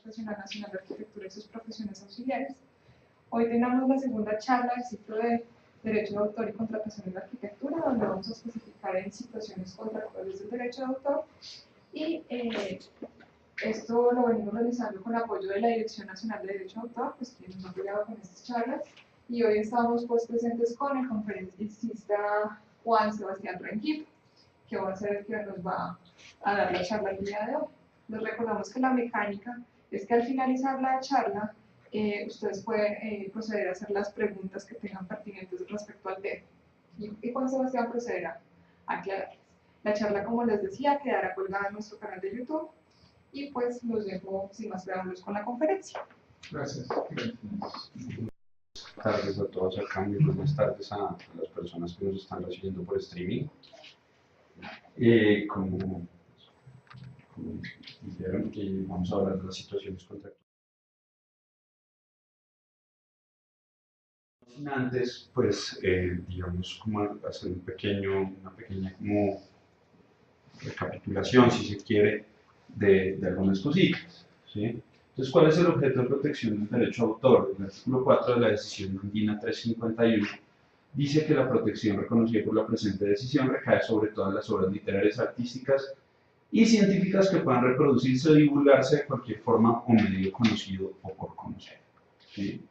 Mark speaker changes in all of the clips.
Speaker 1: Profesional Nacional de Arquitectura y sus profesiones auxiliares. Hoy tenemos la segunda charla del ciclo de Derecho de Autor y Contratación en la Arquitectura, donde vamos a especificar en situaciones contractuales del derecho de autor. Y esto lo venimos realizando con apoyo de la Dirección Nacional de Derecho de Autor, pues quienes nos han apoyado con estas charlas. Y hoy estamos pues presentes con el conferencista Juan Sebastián Rengifo, que va a ser el que nos va a dar la charla el día de hoy. Les recordamos que la mecánica es que al finalizar la charla, ustedes pueden proceder a hacer las preguntas que tengan pertinentes respecto al tema. Y Juan Sebastián procederá a aclararlas. La charla, como les decía, quedará colgada en nuestro canal de YouTube. Y pues los dejo sin más preámbulos con la conferencia.
Speaker 2: Gracias. Buenas tardes a todos acá, muy buenas tardes a las personas que nos están recibiendo por streaming. Como dijeron, que vamos a hablar de las situaciones contractuales. Antes, pues, digamos, como hacer una pequeña como recapitulación, si se quiere, de algunas cositas, ¿sí? Entonces, ¿cuál es el objeto de protección del derecho de autor? El artículo 4 de la decisión andina 351 dice que la protección reconocida por la presente decisión recae sobre todas las obras literarias, artísticas y científicas que puedan reproducirse o divulgarse de cualquier forma o medio conocido o por conocer, ¿sí?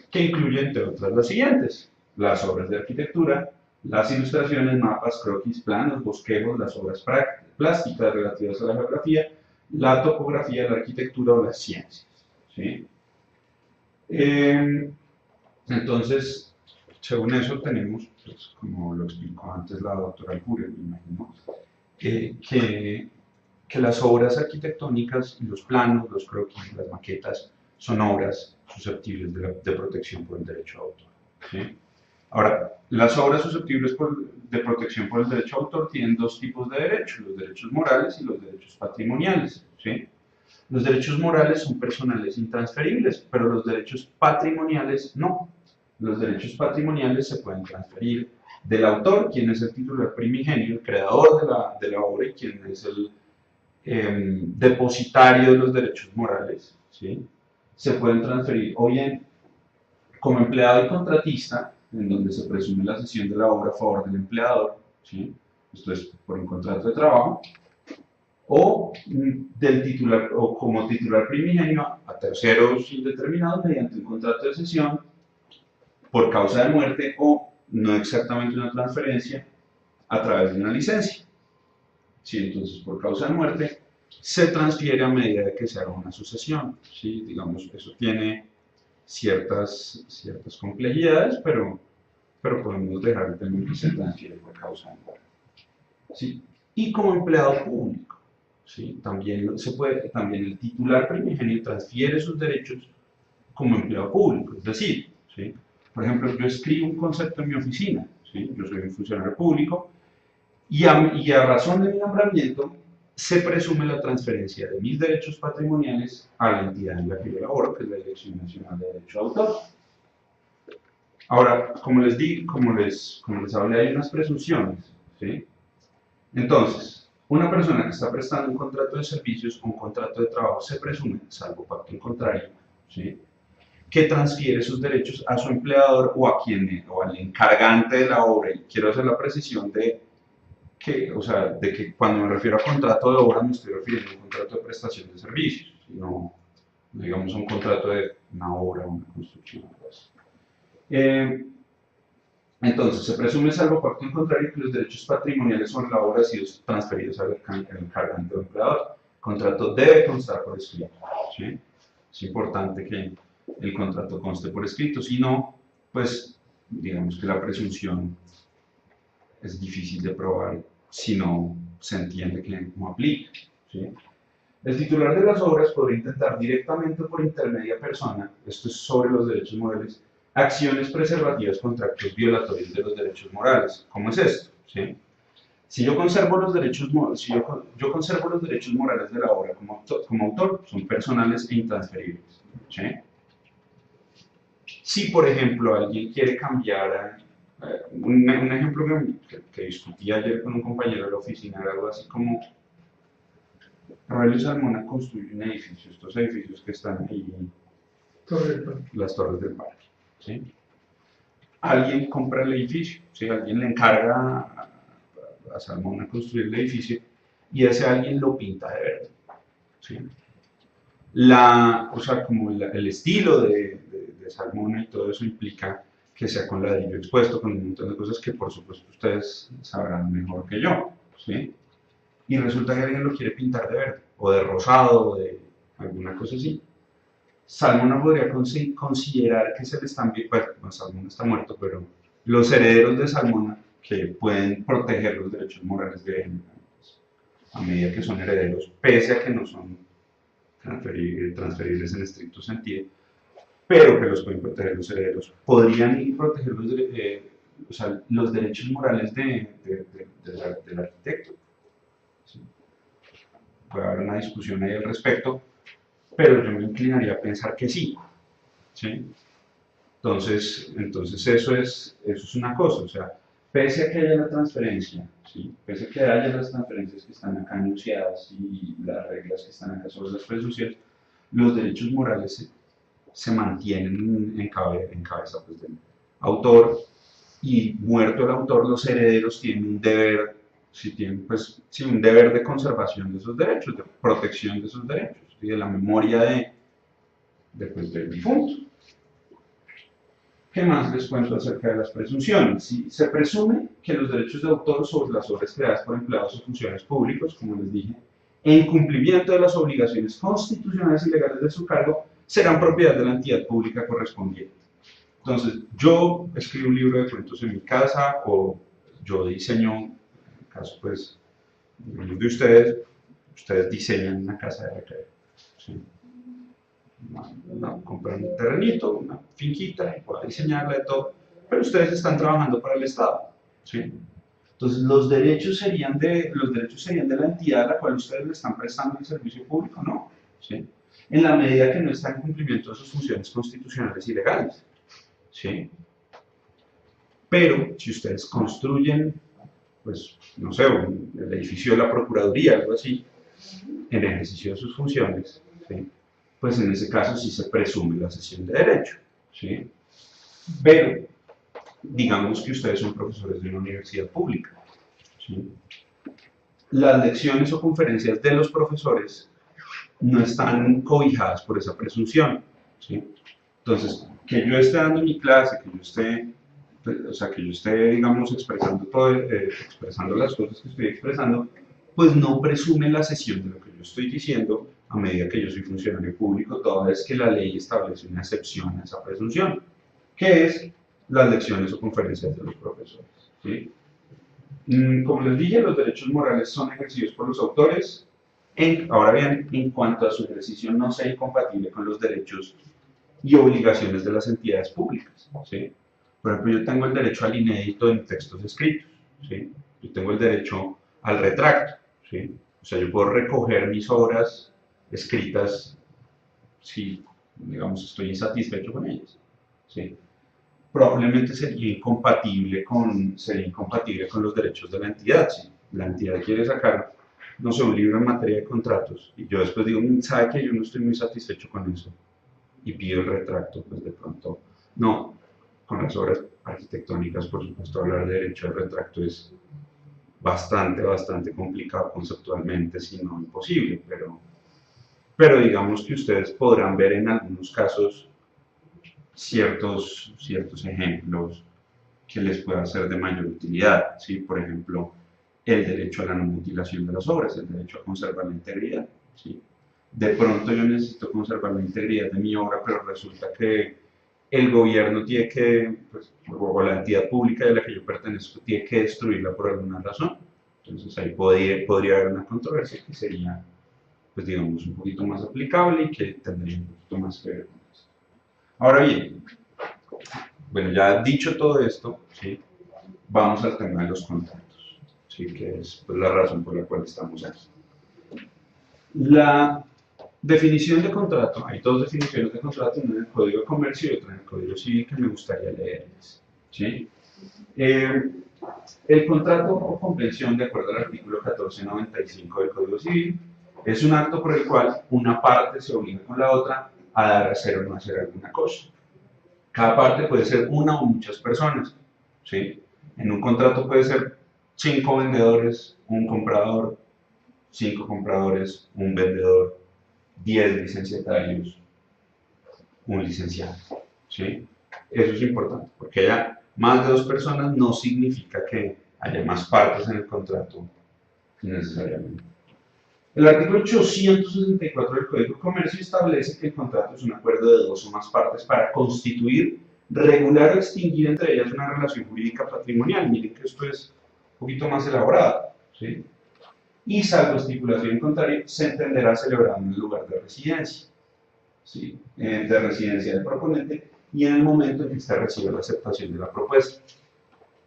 Speaker 2: Que incluye, entre otras, las siguientes: las obras de arquitectura, las ilustraciones, mapas, croquis, planos, bosquejos, las obras plásticas relativas a la geografía, la topografía, la arquitectura o las ciencias, ¿sí? Entonces, según eso tenemos, pues, como lo explicó antes la doctora Alpurio, me imagino, que las obras arquitectónicas, los planos, los croquis, las maquetas, son obras susceptibles de protección por el derecho de autor, ¿sí? Ahora, las obras susceptibles de protección por el derecho de autor tienen dos tipos de derechos: los derechos morales y los derechos patrimoniales, ¿sí? Los derechos morales son personales e intransferibles, pero los derechos patrimoniales no. Los derechos patrimoniales se pueden transferir del autor, quien es el titular primigenio, el creador de la obra, y quien es el depositario de los derechos morales, ¿sí? Se pueden transferir o bien como empleado y contratista, en donde se presume la cesión de la obra a favor del empleador, ¿sí? Esto es por un contrato de trabajo, o del titular, o como titular primigenio a terceros indeterminados mediante un contrato de cesión por causa de muerte o no exactamente una transferencia a través de una licencia. ¿Sí? Entonces, por causa de muerte se transfiere a medida de que se haga una sucesión, ¿sí? Digamos, eso tiene ciertas complejidades, pero podemos dejar que se transfiere por causa de muerte, ¿sí? Y como empleado público, ¿sí? También el titular primigenio transfiere sus derechos como empleado público, es decir, ¿sí? Por ejemplo, yo escribo un concepto en mi oficina, ¿sí? Yo soy un funcionario público, y a razón de mi nombramiento se presume la transferencia de mis derechos patrimoniales a la entidad en la que yo laboro, que es la Dirección Nacional de Derecho de Autor. Ahora, como les hablé, hay unas presunciones, ¿sí? Entonces, una persona que está prestando un contrato de servicios o un contrato de trabajo se presume, salvo pacto en contrario, ¿sí?, que transfiere sus derechos a su empleador o al encargante de la obra. Y quiero hacer la precisión de que cuando me refiero a contrato de obra me estoy refiriendo a un contrato de prestación de servicios, no digamos un contrato de una obra o una construcción. Entonces, se presume, salvo pacto en contrario, que los derechos patrimoniales sobre la obra han sido transferidos al encargante o empleador. El contrato debe constar por escrito, ¿sí? Es importante que el contrato conste por escrito, si no, pues digamos que la presunción es difícil de probar si no se entiende que no aplica, ¿sí? El titular de las obras podrá intentar directamente o por intermedia persona, esto es sobre los derechos morales, acciones preservativas contra actos violatorios de los derechos morales. ¿Cómo es esto? ¿Sí? Si yo conservo los derechos morales de la obra como autor, son personales e intransferibles, ¿sí? Si, por ejemplo, alguien quiere cambiar, un ejemplo que discutí ayer con un compañero de la oficina era algo así como: Rogelio Salmona construye un edificio, estos edificios que están ahí, las Torres del Parque, ¿sí? Alguien compra el edificio, ¿sí? Alguien le encarga a Salmona construir el edificio y ese alguien lo pinta de verde, ¿sí? O sea, como el estilo de Salmona y todo eso implica que sea con ladrillo expuesto, con un montón de cosas que por supuesto ustedes sabrán mejor que yo, ¿sí? Y resulta que alguien lo quiere pintar de verde, o de rosado, o de alguna cosa así. Salmona podría considerar que se le están, bueno, Salmona está muerto, pero los herederos de Salmona, que pueden proteger los derechos morales de él, a medida que son herederos, pese a que no son transferibles en estricto sentido, pero que los pueden proteger los herederos, podrían ir proteger o sea, los derechos morales del arquitecto. ¿Sí? Puede haber una discusión ahí al respecto, pero yo me inclinaría a pensar que sí. ¿Sí? Entonces eso es una cosa, o sea, pese a que haya la transferencia, ¿sí? Pese a que haya las transferencias que están acá anunciadas y las reglas que están acá sobre las presunciones, los derechos morales se mantienen en cabeza pues, del autor, y muerto el autor, los herederos tienen un deber, pues, un deber de conservación de esos derechos, de protección de esos derechos, y de la memoria del difunto. ¿Qué más les cuento acerca de las presunciones? Si se presume que los derechos de autor sobre las obras creadas por empleados o funcionarios públicos, como les dije, en cumplimiento de las obligaciones constitucionales y legales de su cargo, serán propiedad de la entidad pública correspondiente. Entonces, yo escribo un libro de cuentos en mi casa, o yo diseño, en el caso pues de ustedes diseñan una casa de recreo. ¿Sí? Compran un terrenito, una finquita, y pueden diseñarla de todo, pero ustedes están trabajando para el Estado. ¿Sí? Entonces, los derechos serían de la entidad a la cual ustedes le están prestando el servicio público, ¿no? ¿Sí? En la medida que no está en cumplimiento de sus funciones constitucionales y legales. ¿Sí? Pero si ustedes construyen, pues, no sé, el edificio de la Procuraduría, algo así, en ejercicio de sus funciones, ¿sí? Pues en ese caso sí se presume la cesión de derecho, ¿sí? Pero digamos que ustedes son profesores de una universidad pública, ¿sí? Las lecciones o conferencias de los profesores no están cobijadas por esa presunción, ¿sí? Entonces, que yo esté dando mi clase, que yo esté, digamos, expresando las cosas que estoy expresando, pues no presume la cesión de lo que yo estoy diciendo a medida que yo soy funcionario público, toda vez que la ley establece una excepción a esa presunción, que es las lecciones o conferencias de los profesores. ¿Sí? Como les dije, los derechos morales son ejercidos por los autores. Ahora bien, en cuanto a su ejercicio, no sea incompatible con los derechos y obligaciones de las entidades públicas. ¿Sí? Por ejemplo, yo tengo el derecho al inédito en textos escritos. ¿Sí? Yo tengo el derecho al retracto. ¿Sí? O sea, yo puedo recoger mis obras escritas si, digamos, estoy insatisfecho con ellas. ¿Sí? Probablemente sería incompatible con los derechos de la entidad. Si la entidad quiere sacar, no sé, un libro en materia de contratos, y yo después digo, ¿sabe que yo no estoy muy satisfecho con eso? Y pido el retracto, pues de pronto, no, con las obras arquitectónicas, por supuesto, hablar de derecho al retracto es bastante complicado conceptualmente, si no imposible, pero digamos que ustedes podrán ver en algunos casos ciertos ejemplos que les puedan ser de mayor utilidad, ¿sí? Por ejemplo, el derecho a la no mutilación de las obras, el derecho a conservar la integridad, ¿sí? De pronto yo necesito conservar la integridad de mi obra, pero resulta que el gobierno tiene que, pues, o la entidad pública de la que yo pertenezco, tiene que destruirla por alguna razón. Entonces ahí podría haber una controversia que sería, pues digamos, un poquito más aplicable y que tendría un poquito más que ver con eso. Ahora bien, bueno, ya dicho todo esto, ¿sí? Vamos al tema de los contratos, ¿sí? Que es pues, la razón por la cual estamos aquí. La definición de contrato, hay dos definiciones de contrato, una en el Código de Comercio y otra en el Código Civil que me gustaría leerles. ¿Sí? El contrato o convención, de acuerdo al artículo 1495 del Código Civil, Es un acto por el cual una parte se obliga con la otra a dar, a hacer o no hacer alguna cosa. Cada parte puede ser una o muchas personas, ¿sí? En un contrato puede ser 5 vendedores, un comprador, 5 compradores, un vendedor, 10 licenciatarios, un licenciado, ¿sí? Eso es importante, porque haya más de 2 personas no significa que haya más partes en el contrato necesariamente. El artículo 864 del Código de Comercio establece que el contrato es un acuerdo de 2 o más partes para constituir, regular o extinguir entre ellas una relación jurídica patrimonial. Miren que esto es un poquito más elaborado, ¿sí? Y salvo estipulación contraria, se entenderá celebrado en el lugar de residencia, ¿sí? De residencia del proponente y en el momento en que éste recibe la aceptación de la propuesta.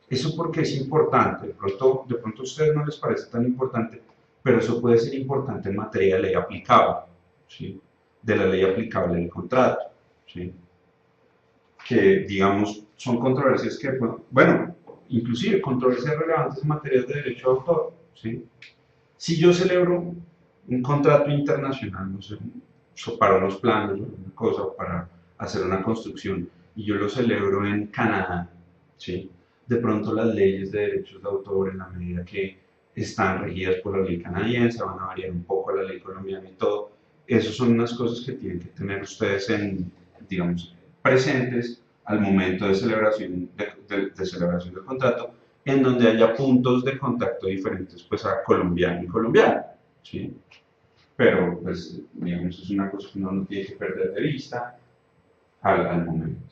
Speaker 2: Eso porque es importante, de pronto a ustedes no les parece tan importante, pero eso puede ser importante en materia de ley aplicable, ¿sí? De la ley aplicable del contrato, ¿sí? Que digamos son controversias que, bueno, inclusive controversias relevantes en materia de derecho de autor, ¿sí? Si yo celebro un contrato internacional, no sé, para unos planos, una cosa, para hacer una construcción, y yo lo celebro en Canadá, ¿sí? De pronto las leyes de derechos de autor, en la medida que están regidas por la ley canadiense, van a variar un poco la ley colombiana y todo. Esas son unas cosas que tienen que tener ustedes digamos, presentes al momento de celebración, de celebración del contrato, en donde haya puntos de contacto diferentes pues a colombiano y colombiano, ¿sí? Pero pues digamos es una cosa que uno no tiene que perder de vista al momento.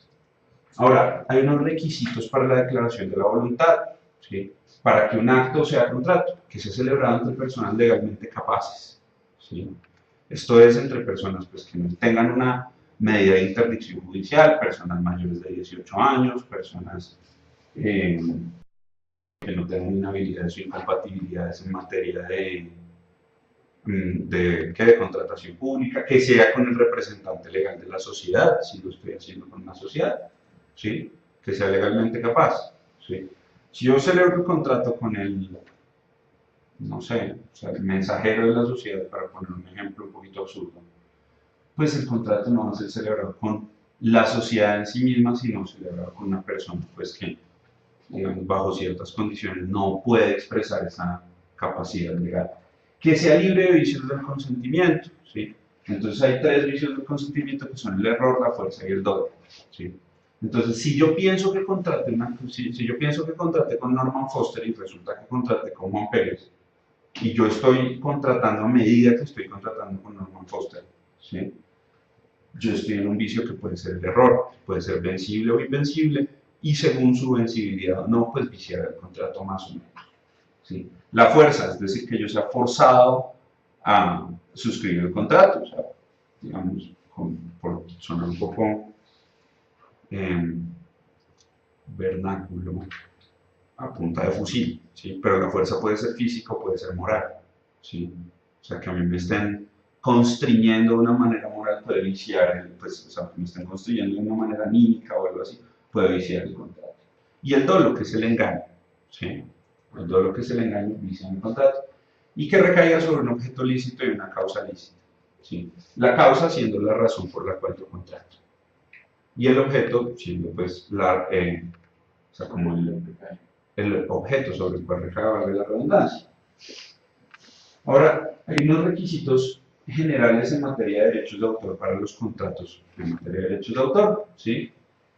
Speaker 2: Ahora, hay unos requisitos para la declaración de la voluntad, ¿sí? Para que un acto sea contrato, que sea celebrado entre personas legalmente capaces, ¿sí? Esto es entre personas pues, que no tengan una medida de interdicción judicial, personas mayores de 18 años, personas que no tengan inhabilidades o incompatibilidades en materia de contratación pública, que sea con el representante legal de la sociedad, si lo estoy haciendo con una sociedad, ¿sí? Que sea legalmente capaz, ¿sí? Si yo celebro el contrato con el, no sé, o sea, el mensajero de la sociedad, para poner un ejemplo un poquito absurdo, pues el contrato no va a ser celebrado con la sociedad en sí misma, sino celebrado con una persona, pues que, digamos, bajo ciertas condiciones no puede expresar esa capacidad legal. Que sea libre de vicios del consentimiento, ¿sí? Entonces hay 3 vicios del consentimiento que son el error, la fuerza y el dolo, ¿sí? Entonces, si yo pienso que si yo pienso que contraté con Norman Foster y resulta que contraté con Juan Pérez, y yo estoy contratando a medida que estoy contratando con Norman Foster, ¿sí? Yo estoy en un vicio que puede ser el error, puede ser vencible o invencible, y según su vencibilidad o no, pues viciar el contrato más o menos, ¿sí? La fuerza, es decir, que yo sea forzado a suscribir el contrato, o sea, digamos, por sonar un poco eh, vernáculo, a punta de fusil, ¿sí? Pero la fuerza puede ser física o puede ser moral, ¿sí? O sea, que a mí me estén constriñendo de una manera moral puede viciar, pues, o sea, que me estén construyendo de una manera anímica o algo así, puede viciar el contrato. Y el dolo, que es el engaño, ¿sí? El dolo, que es el engaño, vicia el contrato. Y que recaiga sobre un objeto lícito y una causa lícita, ¿sí? La causa siendo la razón por la cual yo contrato. Y el objeto siendo, pues, o sea, como el objeto sobre el cual recae la redundancia. Ahora, hay unos requisitos generales en materia de derechos de autor para los contratos en materia de derechos de autor, ¿sí?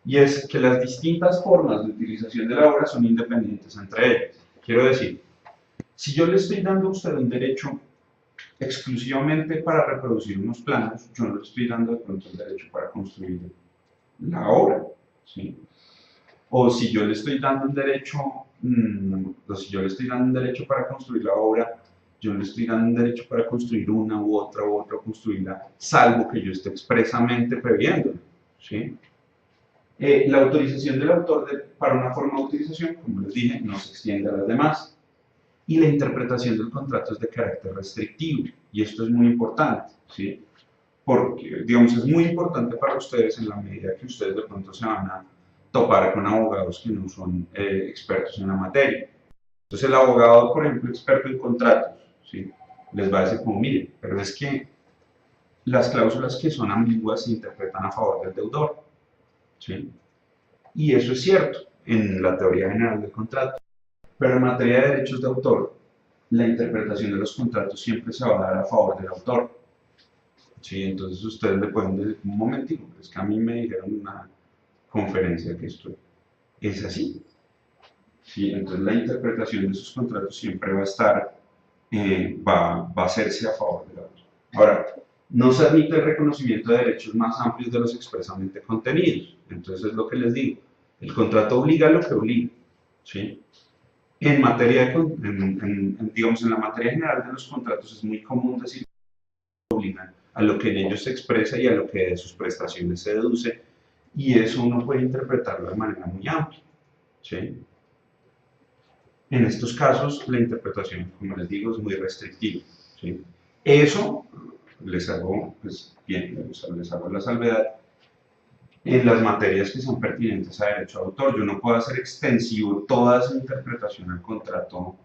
Speaker 2: Y es que las distintas formas de utilización de la obra son independientes entre ellas. Quiero decir, si yo le estoy dando a usted un derecho exclusivamente para reproducir unos planos, yo no le estoy dando de pronto el derecho para construir la obra, ¿sí? O si yo le estoy dando un derecho, o si yo le estoy dando un derecho para construir la obra, yo le estoy dando un derecho para construir una u otra, construirla, salvo que yo esté expresamente previéndolo, ¿sí? La autorización del autor para una forma de utilización, como les dije, no se extiende a las demás. Y la interpretación del contrato es de carácter restrictivo, y esto es muy importante, ¿sí? Porque, digamos, es muy importante para ustedes en la medida que ustedes de pronto se van a topar con abogados que no son expertos en la materia. Entonces, el abogado, por ejemplo, experto en contratos, ¿sí? les va a decir como, mire, pero es que las cláusulas que son ambiguas se interpretan a favor del deudor, ¿sí? Y eso es cierto en la teoría general del contrato, pero en materia de derechos de autor, la interpretación de los contratos siempre se va a dar a favor del autor. Sí, entonces ustedes le pueden decir, un momentico, es que a mí me dijeron en una conferencia que esto es así. Sí, entonces la interpretación de esos contratos siempre va a estar, va a hacerse a favor del autor. Ahora, no se admite el reconocimiento de derechos más amplios de los expresamente contenidos. Entonces es lo que les digo, el contrato obliga a lo que obliga. ¿Sí? En materia digamos, en la materia general de los contratos es muy común decir que obligan a lo que en ellos se expresa y a lo que de sus prestaciones se deduce, y eso uno puede interpretarlo de manera muy amplia. ¿Sí? En estos casos, la interpretación, como les digo, es muy restrictiva. ¿Sí? Eso les hago, pues, bien, les hago la salvedad. En las materias que son pertinentes a derecho de autor, yo no puedo hacer extensivo toda esa interpretación al contrato,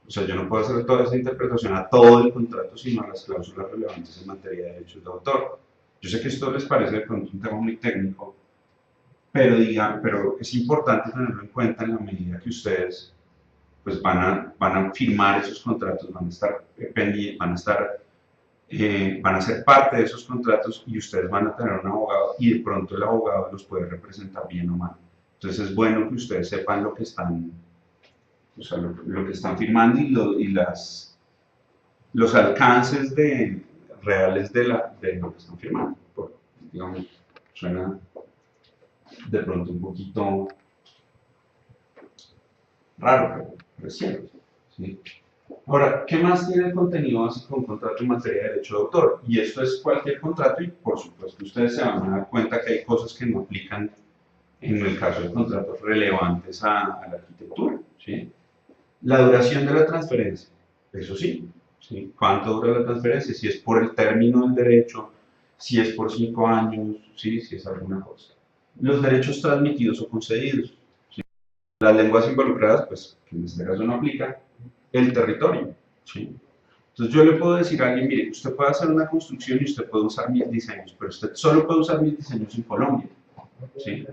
Speaker 2: o sea, yo no puedo hacer toda esa interpretación a todo el contrato, sino a las cláusulas relevantes en materia de derechos de autor. Yo sé que esto les parece de pronto un tema muy técnico, pero es importante tenerlo en cuenta en la medida que ustedes pues van a firmar esos contratos, van a estar pendientes, van a ser parte de esos contratos y ustedes van a tener un abogado y de pronto el abogado los puede representar bien o mal. Entonces es bueno que ustedes sepan lo que están, o sea, lo que están firmando los alcances reales de lo que están firmando. Digamos, suena de pronto un poquito raro, pero es cierto. ¿Sí? Ahora, ¿qué más tiene el contenido básico de un contrato en materia de derecho de autor? Y esto es cualquier contrato y por supuesto ustedes se van a dar cuenta que hay cosas que no aplican en el caso de contratos relevantes a la arquitectura. ¿Sí? La duración de la transferencia, eso sí, ¿sí? ¿Cuánto dura la transferencia? Si es por el término del derecho, si es por 5 años, ¿sí? Si es alguna cosa. Los derechos transmitidos o concedidos. ¿Sí? Las lenguas involucradas, pues, que en este caso no aplica, el territorio. ¿Sí? Entonces yo le puedo decir a alguien, mire, usted puede hacer una construcción y usted puede usar mis diseños, pero usted solo puede usar mis diseños en Colombia. ¿Sí?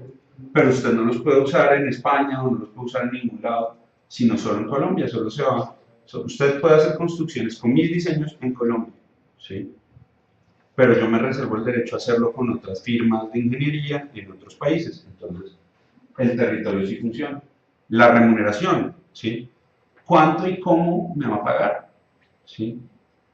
Speaker 2: Pero usted no los puede usar en España o no los puede usar en ningún lado, sino solo en Colombia, solo se va. Usted puede hacer construcciones con mis diseños en Colombia. ¿Sí? Pero yo me reservo el derecho a hacerlo con otras firmas de ingeniería en otros países. Entonces, el territorio sí funciona. La remuneración, ¿sí? ¿Cuánto y cómo me va a pagar? ¿Sí?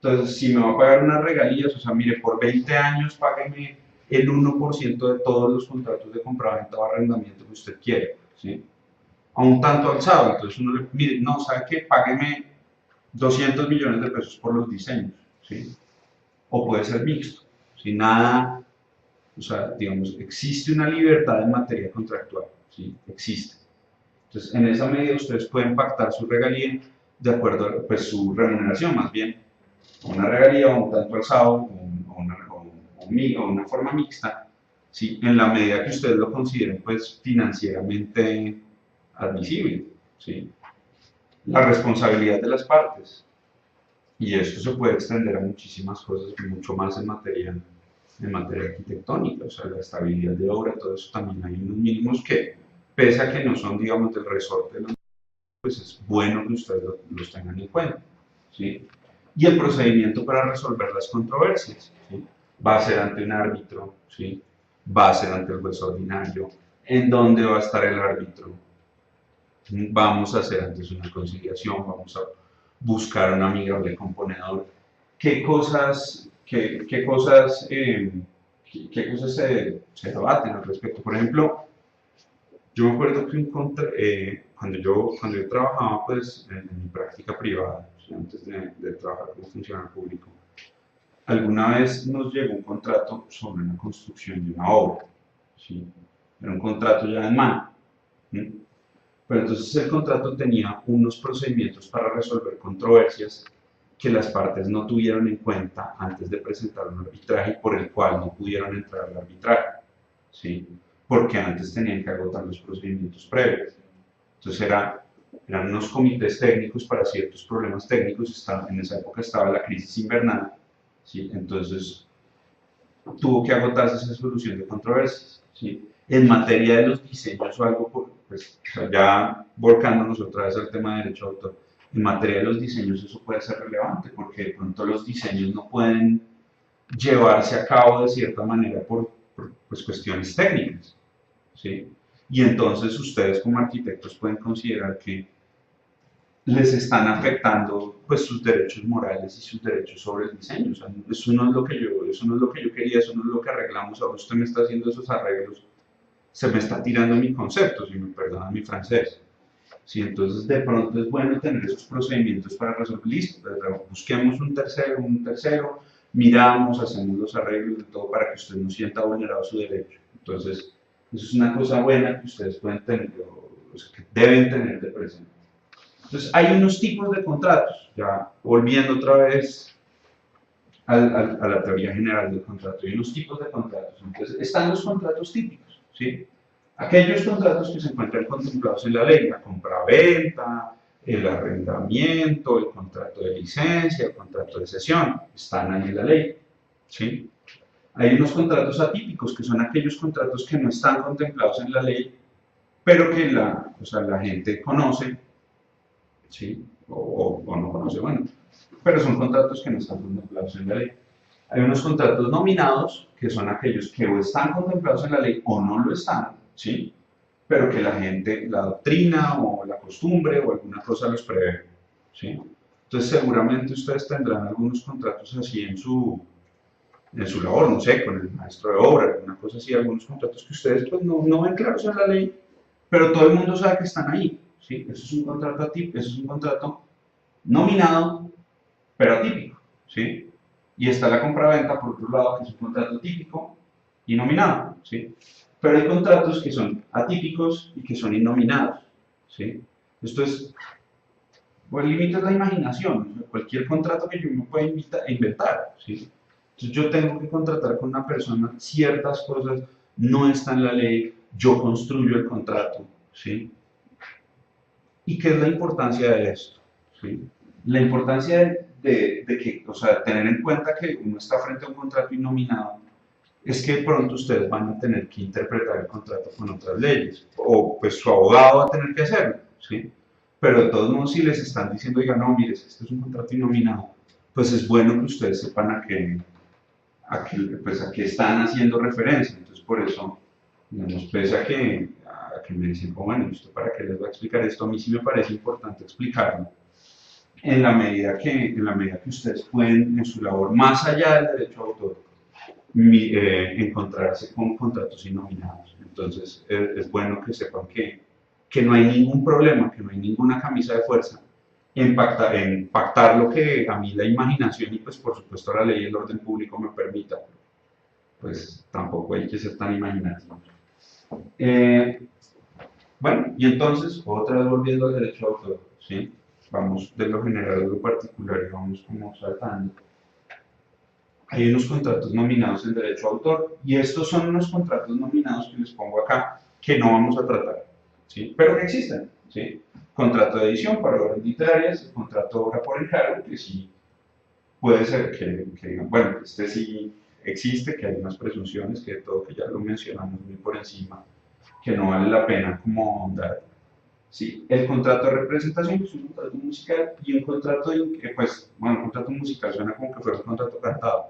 Speaker 2: Entonces, si me va a pagar unas regalías, o sea, mire, por 20 años págueme el 1% de todos los contratos de compraventa o arrendamiento que usted quiere, ¿sí? A un tanto alzado, entonces uno le mire, no, ¿sabe qué? Págueme 200 millones de pesos por los diseños, ¿sí? O puede ser mixto, ¿sí? Nada, o sea, digamos, existe una libertad en materia contractual, ¿sí? Existe. Entonces, en esa medida ustedes pueden pactar su regalía de acuerdo a pues, su remuneración, más bien, una regalía o un tanto alzado o una forma mixta, ¿sí? En la medida que ustedes lo consideren pues, financieramente admisible. ¿Sí? La responsabilidad de las partes. Y esto se puede extender a muchísimas cosas, mucho más en materia arquitectónica, o sea, la estabilidad de obra, todo eso también hay unos mínimos que, pese a que no son, digamos, del resorte, pues es bueno que ustedes los tengan en cuenta. ¿Sí? Y el procedimiento para resolver las controversias, ¿sí? Va a ser ante un árbitro, ¿sí? Va a ser ante el juez ordinario. ¿En dónde va a estar el árbitro? Vamos a hacer antes una conciliación, vamos a buscar un amigable componedor. ¿Qué cosas, se debaten al respecto? Por ejemplo, yo me acuerdo que cuando yo trabajaba pues, en mi práctica privada, antes de trabajar como funcionario público, alguna vez nos llegó un contrato sobre una construcción de una obra. ¿Sí? Era un contrato ya en mano. ¿Sí? Pero entonces el contrato tenía unos procedimientos para resolver controversias que las partes no tuvieron en cuenta antes de presentar un arbitraje y por el cual no pudieron entrar al arbitraje. ¿Sí? Porque antes tenían que agotar los procedimientos previos. Entonces era eran unos comités técnicos para ciertos problemas técnicos, en esa época estaba la crisis invernal, ¿sí? Entonces tuvo que agotarse esa solución de controversias, ¿sí? En materia de los diseños o algo, pues o sea, ya volcándonos otra vez al tema de derecho de autor, en materia de los diseños eso puede ser relevante, porque de pronto los diseños no pueden llevarse a cabo de cierta manera por pues, cuestiones técnicas, ¿sí? Y entonces ustedes como arquitectos pueden considerar que les están afectando pues sus derechos morales y sus derechos sobre el diseño. O sea, eso no es lo que yo quería, eso no es lo que arreglamos. Ahora usted me está haciendo esos arreglos, se me está tirando mi concepto, si me perdonan mi francés. Sí, entonces de pronto es bueno tener esos procedimientos para resolver, listo, busquemos un tercero, miramos, hacemos los arreglos de todo para que usted no sienta vulnerado su derecho. Entonces, eso es una cosa buena que ustedes pueden tener, o sea, que deben tener de presente. Entonces, hay unos tipos de contratos, ya volviendo otra vez a la teoría general del contrato, hay unos tipos de contratos. Entonces, están los contratos típicos, ¿sí? Aquellos contratos que se encuentran contemplados en la ley, la compraventa, el arrendamiento, el contrato de licencia, el contrato de cesión, están ahí en la ley, ¿sí? Hay unos contratos atípicos, que son aquellos contratos que no están contemplados en la ley, pero que o sea, la gente conoce, ¿sí? O no conoce, bueno, pero son contratos que no están contemplados en la ley. Hay unos contratos nominados, que son aquellos que o están contemplados en la ley o no lo están, ¿sí? Pero que la gente, la doctrina o la costumbre o alguna cosa los prevé, ¿sí? Entonces seguramente ustedes tendrán algunos contratos así en su labor, no sé, con el maestro de obra, alguna cosa así, algunos contratos que ustedes pues no ven claros en la ley, pero todo el mundo sabe que están ahí, ¿sí? Eso es un contrato atípico, eso es un contrato nominado, pero atípico, ¿sí? Y está la compraventa, por otro lado, que es un contrato típico y nominado, ¿sí? Pero hay contratos que son atípicos y que son innominados, ¿sí? Esto es, pues el límite es la imaginación, o sea, cualquier contrato que yo me pueda inventar, ¿sí? Entonces yo tengo que contratar con una persona, ciertas cosas no están en la ley, yo construyo el contrato, ¿sí? ¿Y qué es la importancia de esto? ¿Sí? La importancia de que, o sea, tener en cuenta que uno está frente a un contrato innominado es que de pronto ustedes van a tener que interpretar el contrato con otras leyes, o pues su abogado va a tener que hacerlo, ¿sí? Pero de todos modos, si les están diciendo, oiga, no, mire, este es un contrato innominado, pues es bueno que ustedes sepan pues a qué están haciendo referencia. Entonces, por eso, digamos, pese a que me dicen, oh, bueno, ¿esto para qué les va a explicar esto? A mí sí me parece importante explicarlo en la medida que ustedes pueden en su labor, más allá del derecho de autor, encontrarse con contratos innominados. Entonces es bueno que sepan que no hay ningún problema, que no hay ninguna camisa de fuerza en pactar lo que a mí la imaginación y pues por supuesto la ley y el orden público me permita. Pues tampoco hay que ser tan imaginativos. Bueno, y entonces, otra vez volviendo al derecho de autor, ¿sí? Vamos de lo general a lo particular y vamos como saltando. Hay unos contratos nominados en derecho de autor y estos son unos contratos nominados que les pongo acá que no vamos a tratar, ¿sí? Pero que existen, ¿sí? Contrato de edición para obras literarias, el contrato de obra por encargo, que sí puede ser que bueno, este sí existe, que hay unas presunciones, que de todo que ya lo mencionamos muy por encima, que no vale la pena como dar. Sí, el contrato de representación, que es un contrato musical, y un contrato que, pues, bueno, un contrato musical suena como que fuera un contrato cantado.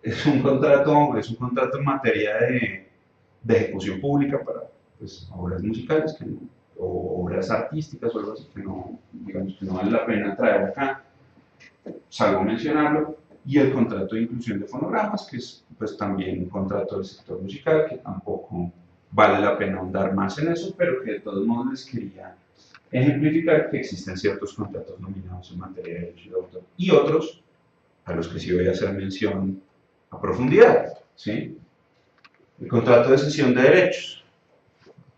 Speaker 2: Es un contrato en materia de ejecución pública para pues, obras musicales o obras artísticas o algo así que no, digamos, que no vale la pena traer acá, salvo mencionarlo. Y el contrato de inclusión de fonogramas, que es pues, también un contrato del sector musical, que tampoco vale la pena ahondar más en eso, pero que de todos modos les quería ejemplificar que existen ciertos contratos nominados en materia de derecho de autor y otros a los que sí voy a hacer mención a profundidad, ¿sí? El contrato de cesión de derechos.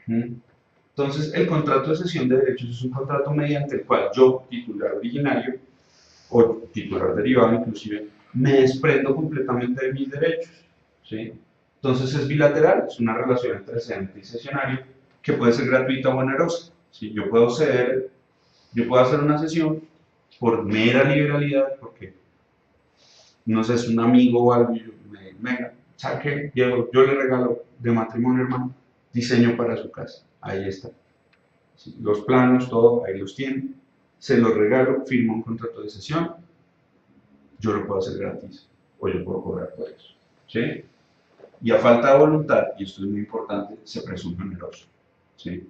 Speaker 2: Entonces, el contrato de cesión de derechos es un contrato mediante el cual yo, titular originario o titular derivado inclusive, me desprendo completamente de mis derechos, ¿sí? Entonces es bilateral, es una relación entre cedente y cesionario que puede ser gratuita o onerosa, ¿sí? Yo puedo ceder Yo puedo hacer una sesión por mera liberalidad, porque no sé, es un amigo o algo, y yo venga, saque, yo le regalo de matrimonio, hermano, diseño para su casa. Ahí está. Sí, los planos, todo, ahí los tiene. Se los regalo, firmo un contrato de sesión, yo lo puedo hacer gratis o yo puedo cobrar por eso. ¿Sí? Y a falta de voluntad, y esto es muy importante, se presume oneroso. ¿Sí?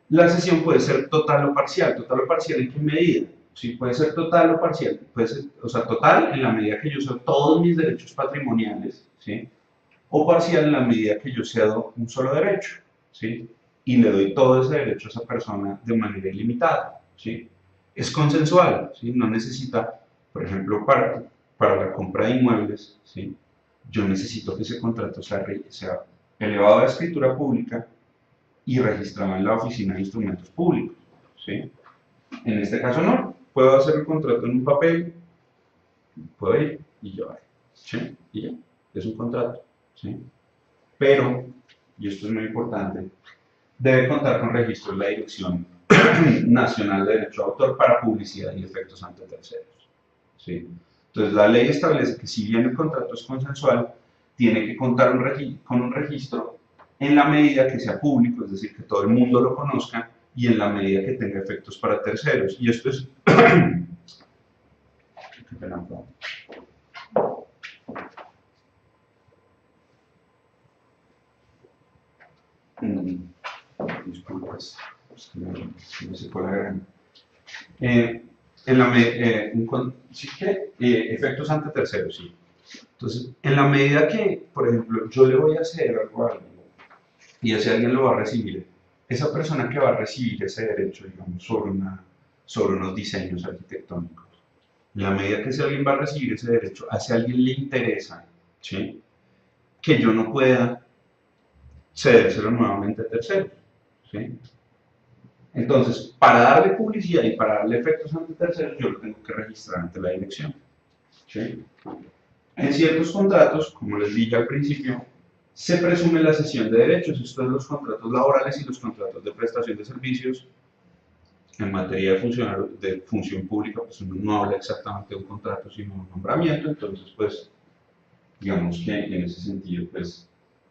Speaker 2: La sesión puede ser total o parcial. ¿Total o parcial en qué medida? Sí, puede ser total o parcial. Puede ser, o sea, total en la medida que yo cedo todos mis derechos patrimoniales, ¿sí? O parcial en la medida que yo cedo un solo derecho, ¿sí? Y le doy todo ese derecho a esa persona de manera ilimitada, ¿sí? Es consensual, ¿sí? No necesita, por ejemplo, para la compra de inmuebles, ¿sí? Yo necesito que ese contrato sea elevado a escritura pública y registrado en la Oficina de Instrumentos Públicos, ¿sí? En este caso no, puedo hacer el contrato en un papel, puedo ir y llevar, ¿sí? Y ya, es un contrato, ¿sí? Pero, y esto es muy importante, debe contar con registro en la Dirección Nacional de Derecho de Autor para publicidad y efectos ante terceros, ¿sí? Entonces la ley establece que si bien el contrato es consensual, tiene que contar con un registro en la medida que sea público, es decir, que todo el mundo lo conozca, y en la medida que tenga efectos para terceros. Y esto es... Disculpas, es que me secó la garganta. Sí que efectos ante terceros, sí. Entonces, en la medida que, por ejemplo, yo le voy a hacer algo a alguien y ese alguien lo va a recibir, esa persona que va a recibir ese derecho, digamos, sobre unos diseños arquitectónicos, en la medida que ese alguien va a recibir ese derecho, a ese alguien le interesa, ¿sí? Que yo no pueda cedérselo nuevamente a terceros, ¿sí? Entonces, para darle publicidad y para darle efectos ante terceros, yo lo tengo que registrar ante la dirección, ¿sí? En ciertos contratos, como les dije al principio, se presume la cesión de derechos. Esto es los contratos laborales y los contratos de prestación de servicios. En materia de función pública, pues uno no habla exactamente de un contrato, sino de un nombramiento. Entonces, pues, digamos que en ese sentido, pues,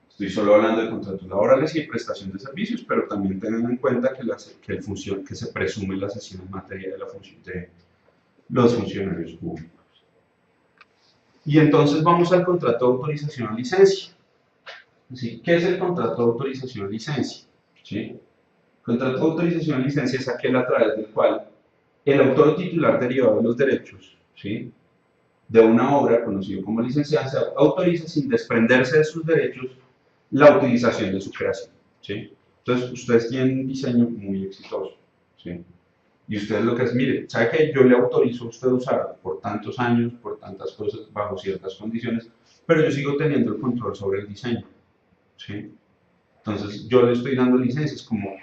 Speaker 2: estoy solo hablando de contratos laborales y de prestación de servicios, pero también tengan en cuenta que se presume la cesión en materia de la función de los funcionarios públicos. Y entonces vamos al contrato de autorización o licencia. ¿Sí? ¿Qué es el contrato de autorización o licencia? ¿Sí? El contrato de autorización o licencia es aquel a través del cual el autor titular derivado de los derechos, ¿sí?, de una obra, conocido como licenciado, se autoriza sin desprenderse de sus derechos la utilización de su creación, ¿sí? Entonces, ustedes tienen un diseño muy exitoso, ¿sí? Y ustedes lo que es, mire, ¿sabe qué? Yo le autorizo a usted usar por tantos años, por tantas cosas, bajo ciertas condiciones, pero yo sigo teniendo el control sobre el diseño, ¿sí? Entonces, yo le estoy dando licencias como,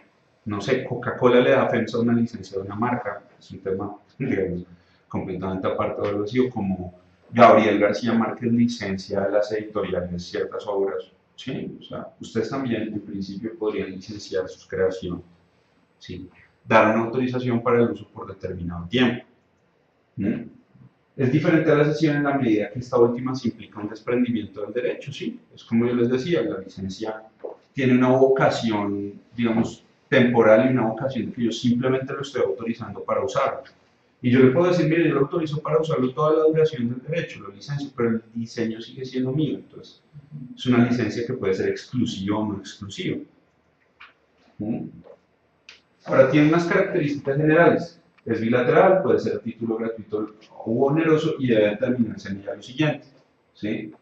Speaker 2: no sé, Coca-Cola le da FEMSA una licencia de una marca, es un tema, digamos, completamente aparte de algo así, o como Gabriel García Márquez licencia de las editoriales ciertas obras, ¿sí? O sea, ustedes también, en principio, podrían licenciar sus creaciones, ¿sí? Dar una autorización para el uso por determinado tiempo. ¿Mm? Es diferente a la cesión en la medida que esta última se implica un desprendimiento del derecho, ¿sí? Es como yo les decía, la licencia tiene una vocación, digamos, temporal y una vocación de que yo simplemente lo estoy autorizando para usarlo. Y yo le puedo decir, mire, yo lo autorizo para usarlo toda la duración del derecho, lo licencio, pero el diseño sigue siendo mío. Entonces, es una licencia que puede ser exclusiva o no exclusiva. ¿Mm? Ahora, tiene unas características generales. Es bilateral, puede ser a título gratuito o oneroso y debe determinarse en ella lo siguiente, ¿sí?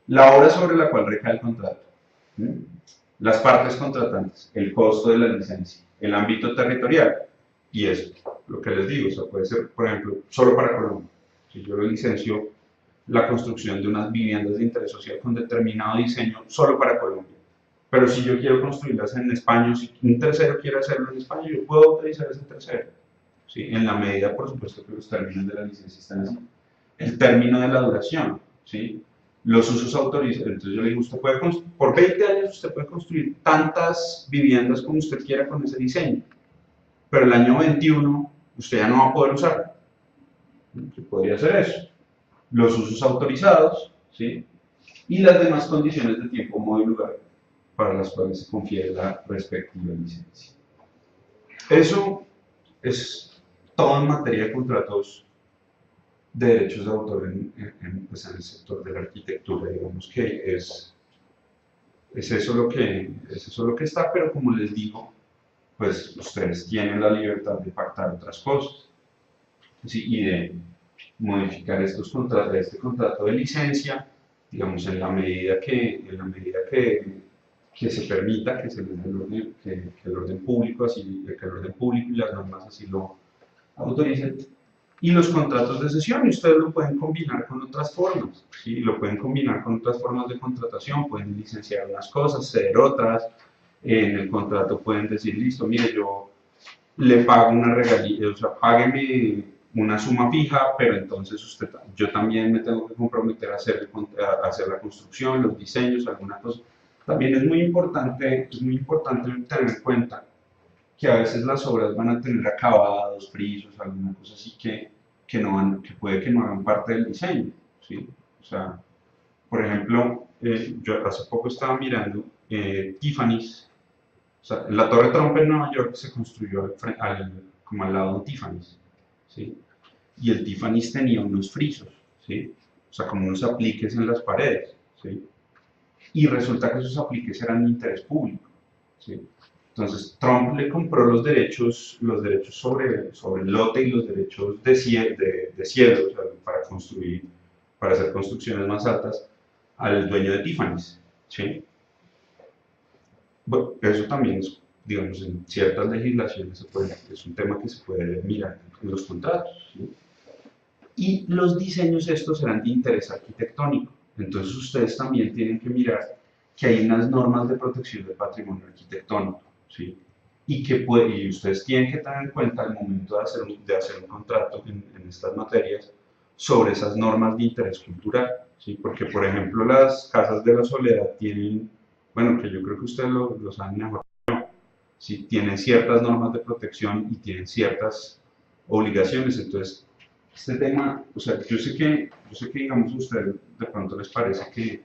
Speaker 2: La obra sobre la cual recae el contrato, ¿sí? Las partes contratantes, el costo de la licencia, el ámbito territorial, y eso, lo que les digo, o sea, puede ser, por ejemplo, solo para Colombia. Si yo licencio la construcción de unas viviendas de interés social con determinado diseño solo para Colombia, pero si yo quiero construirlas en España, si un tercero quiere hacerlo en España, yo puedo autorizar a ese tercero, ¿sí? En la medida, por supuesto, que los términos de la licencia están así. El término de la duración, ¿sí? Los usos autorizados. Entonces yo le digo, usted puede por 20 años usted puede construir tantas viviendas como usted quiera con ese diseño. pero el año 21 usted ya no va a poder usarlo. ¿Qué podría ser eso? Los usos autorizados, ¿sí? Y las demás condiciones de tiempo, modo y lugar para las cuales se confiere la respectiva licencia. Eso es todo en materia de contratos de derechos de autor pues en el sector de la arquitectura. Digamos que es eso lo que está, pero como les digo, pues ustedes tienen la libertad de pactar otras cosas, ¿sí? Y de modificar estos contratos, este contrato de licencia, digamos, en la medida que se permita, que se les dé el orden, que el orden público, que el orden público y las normas así lo autoricen. Y los contratos de cesión, y ustedes lo pueden combinar con otras formas, ¿sí? Lo pueden combinar con otras formas de contratación, pueden licenciar unas cosas, ceder otras. En el contrato pueden decir, listo, mire, yo le pago una regalía, o sea, págueme una suma fija, pero entonces yo también me tengo que comprometer a hacer la construcción, los diseños, alguna cosa. También es muy importante tener en cuenta que a veces las obras van a tener acabados, frisos, alguna cosa así que puede que no hagan parte del diseño, ¿sí? O sea, por ejemplo, yo hace poco estaba mirando Tiffany's, o sea, la Torre Trump en Nueva York se construyó como al lado de Tiffany's, ¿sí? Y el Tiffany's tenía unos frisos, ¿sí? O sea, como unos apliques en las paredes, ¿sí? Y resulta que esos apliques eran de interés público, ¿sí? Entonces, Trump le compró los derechos sobre el lote y los derechos de cielo, o sea, para construir, para hacer construcciones más altas, al dueño de Tiffany's, ¿sí? Bueno, eso también es, digamos, en ciertas legislaciones es un tema que se puede mirar en los contratos, ¿sí? Y los diseños estos serán de interés arquitectónico. Entonces ustedes también tienen que mirar que hay unas normas de protección del patrimonio arquitectónico, ¿sí? Y ustedes tienen que tener en cuenta al momento de hacer un contrato en estas materias sobre esas normas de interés cultural, ¿sí? Porque, por ejemplo, las casas de la Soledad tienen, bueno, que yo creo que ustedes lo saben mejor, ¿sí? Tienen ciertas normas de protección y tienen ciertas obligaciones. Entonces, este tema, o sea, yo sé que digamos a ustedes de pronto les parece que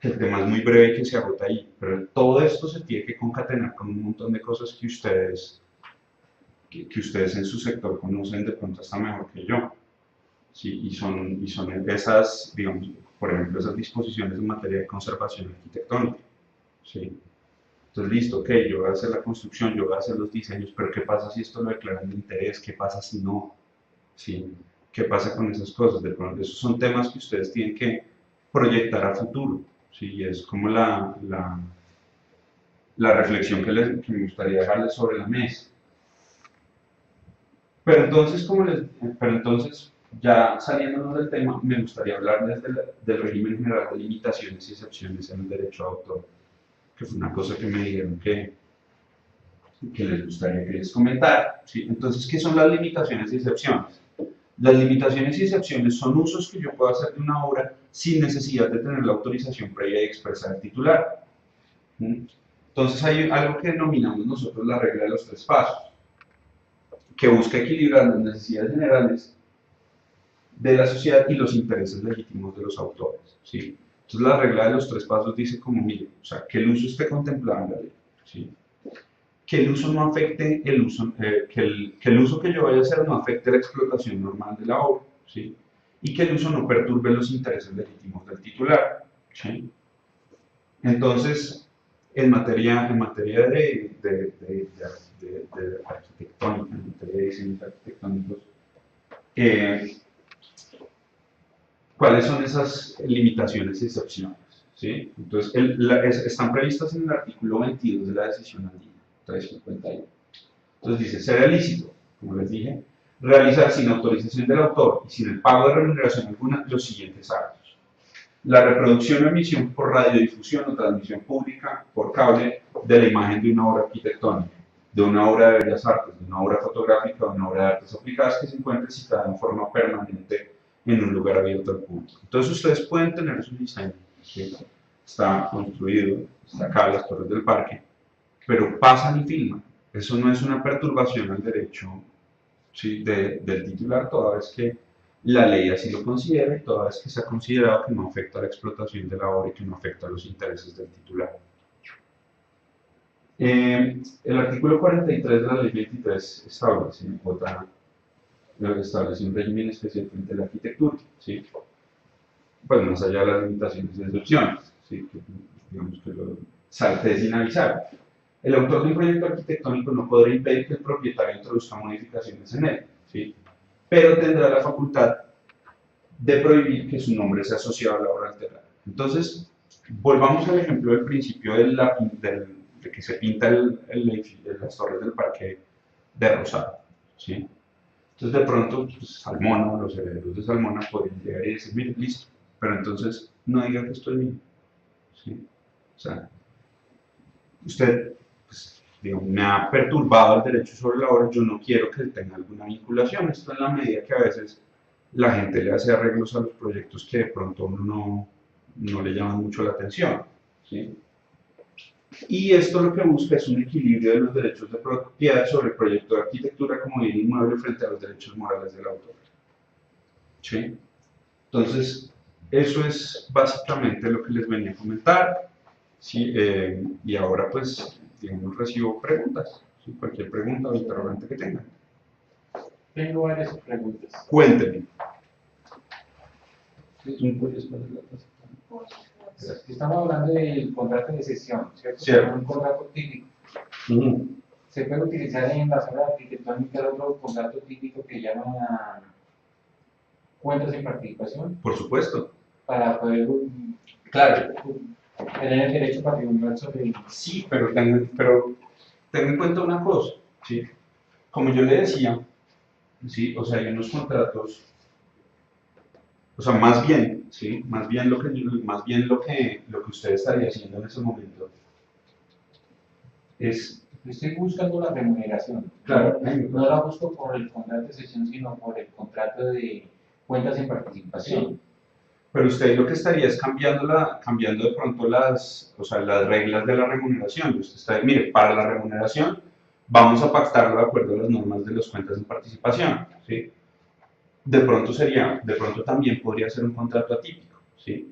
Speaker 2: el tema es muy breve y que se agota ahí, pero todo esto se tiene que concatenar con un montón de cosas que ustedes en su sector conocen de pronto hasta mejor que yo, ¿sí? Y son esas, digamos, por ejemplo, esas disposiciones en materia de conservación arquitectónica, ¿sí? Entonces, listo, ok, yo voy a hacer la construcción, yo voy a hacer los diseños, pero ¿qué pasa si esto lo declaran de interés? ¿Qué pasa si no? ¿Sí? ¿Qué pasa con esas cosas? De pronto, esos son temas que ustedes tienen que proyectar a futuro, ¿sí? Y es como la reflexión que me gustaría dejarles sobre la mesa. Pero entonces, ya saliéndonos del tema, me gustaría hablarles del régimen general de limitaciones y excepciones en el derecho de autor, que fue una cosa que me dijeron que les gustaría que les comentara, ¿sí? Entonces, ¿qué son las limitaciones y excepciones? Las limitaciones y excepciones son usos que yo puedo hacer de una obra sin necesidad de tener la autorización previa y expresa del titular. Entonces hay algo que denominamos nosotros la regla de los tres pasos, que busca equilibrar las necesidades generales de la sociedad y los intereses legítimos de los autores, ¿sí? Entonces la regla de los tres pasos dice como, mire, o sea, que el uso esté contemplado en la ley, ¿sí? Que el uso no afecte que el uso que yo vaya a hacer no afecte la explotación normal de la obra, ¿sí? Y que el uso no perturbe los intereses legítimos del titular, ¿sí? Entonces, en materia de arquitectónica, en materia de diseños arquitectónicos, ¿cuáles son esas limitaciones y excepciones? ¿Sí? Entonces, están previstas en el artículo 22 de la decisión andina 351. Entonces dice, será lícito, como les dije, realizar sin autorización del autor y sin el pago de remuneración alguna los siguientes actos: la reproducción o emisión por radiodifusión o transmisión pública por cable de la imagen de una obra arquitectónica, de una obra de bellas artes, de una obra fotográfica o de una obra de artes aplicadas que se encuentre citada en forma permanente en un lugar abierto al público. Entonces ustedes pueden tener su diseño, ¿sí? Está construido, está acá las torres del parque, pero pasan y filman, Eso no es una perturbación al derecho, ¿sí? Del titular, toda vez que la ley así lo considera y toda vez que se ha considerado que no afecta a la explotación de la obra y que no afecta a los intereses del titular. El artículo 43 de la ley 23 establece un régimen especial frente a la arquitectura, ¿sí? Pues más allá de las limitaciones de excepciones, ¿sí? Que, digamos que lo salte sin avisar. El autor de un proyecto arquitectónico no podrá impedir que el propietario introduzca modificaciones en él, ¿sí? Pero tendrá la facultad de prohibir que su nombre sea asociado a la obra alterada. Entonces, volvamos al ejemplo del principio de que se pinta las torres del parque de Rosado, ¿sí? Entonces, de pronto, pues, Salmona, los herederos de Salmona podrían llegar y decir, mire, listo, pero entonces no diga que esto es mío, ¿sí? O sea, usted, pues, digamos, me ha perturbado el derecho sobre la obra, yo no quiero que tenga alguna vinculación. Esto en la medida que a veces la gente le hace arreglos a los proyectos que de pronto no le llaman mucho la atención, ¿sí? Y esto lo que busca es un equilibrio de los derechos de propiedad sobre el proyecto de arquitectura como bien inmueble frente a los derechos morales del autor, ¿sí? Entonces, eso es básicamente lo que les venía a comentar. Sí, y ahora pues, digamos, recibo preguntas, ¿sí? Cualquier pregunta o interrogante que tengan.
Speaker 3: Tengo varias preguntas.
Speaker 2: Cuéntenme.
Speaker 3: Estamos hablando del contrato de cesión, ¿cierto?
Speaker 2: Cierto.
Speaker 3: Un contrato típico.
Speaker 2: Uh-huh.
Speaker 3: Se puede utilizar en las obras arquitectónicas otro contrato típico que llaman cuentas en participación
Speaker 2: Por supuesto.
Speaker 3: para poder
Speaker 2: Claro.
Speaker 3: tener el derecho patrimonial sobre el...
Speaker 2: Sí, pero ten en cuenta una cosa, ¿sí? Como yo le decía, ¿sí? O sea, hay unos contratos, o sea, más bien, ¿sí? Más bien lo que usted estaría haciendo en ese momento es...
Speaker 3: Estoy buscando la remuneración.
Speaker 2: Claro.
Speaker 3: No la busco por el contrato de cesión, sino por el contrato de cuentas en participación.
Speaker 2: Sí. Pero usted lo que estaría es cambiando de pronto las reglas de la remuneración. Usted está, mire, para la remuneración vamos a pactarlo de acuerdo a las normas de las cuentas en participación, ¿sí? De pronto también podría ser un contrato atípico, ¿sí?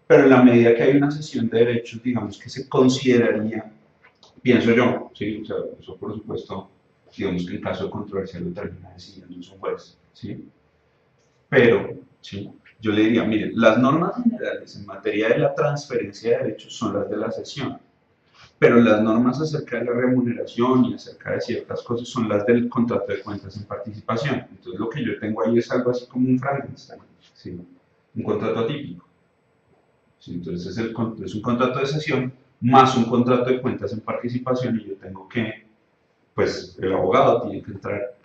Speaker 2: Pero en la medida que hay una cesión de derechos, digamos que se consideraría, pienso yo, ¿sí? O sea, eso por supuesto, digamos que en caso de controversia lo termina decidiendo un juez, ¿sí? Pero, ¿sí? Yo le diría, mire, las normas generales en materia de la transferencia de derechos son las de la cesión, pero las normas acerca de la remuneración y acerca de ciertas cosas son las del contrato de cuentas en participación. Entonces lo que yo tengo ahí es algo así como un Frankenstein, ¿sí? Un contrato atípico. ¿Sí? Entonces es un contrato de cesión más un contrato de cuentas en participación y yo tengo que, pues el abogado tiene que entrar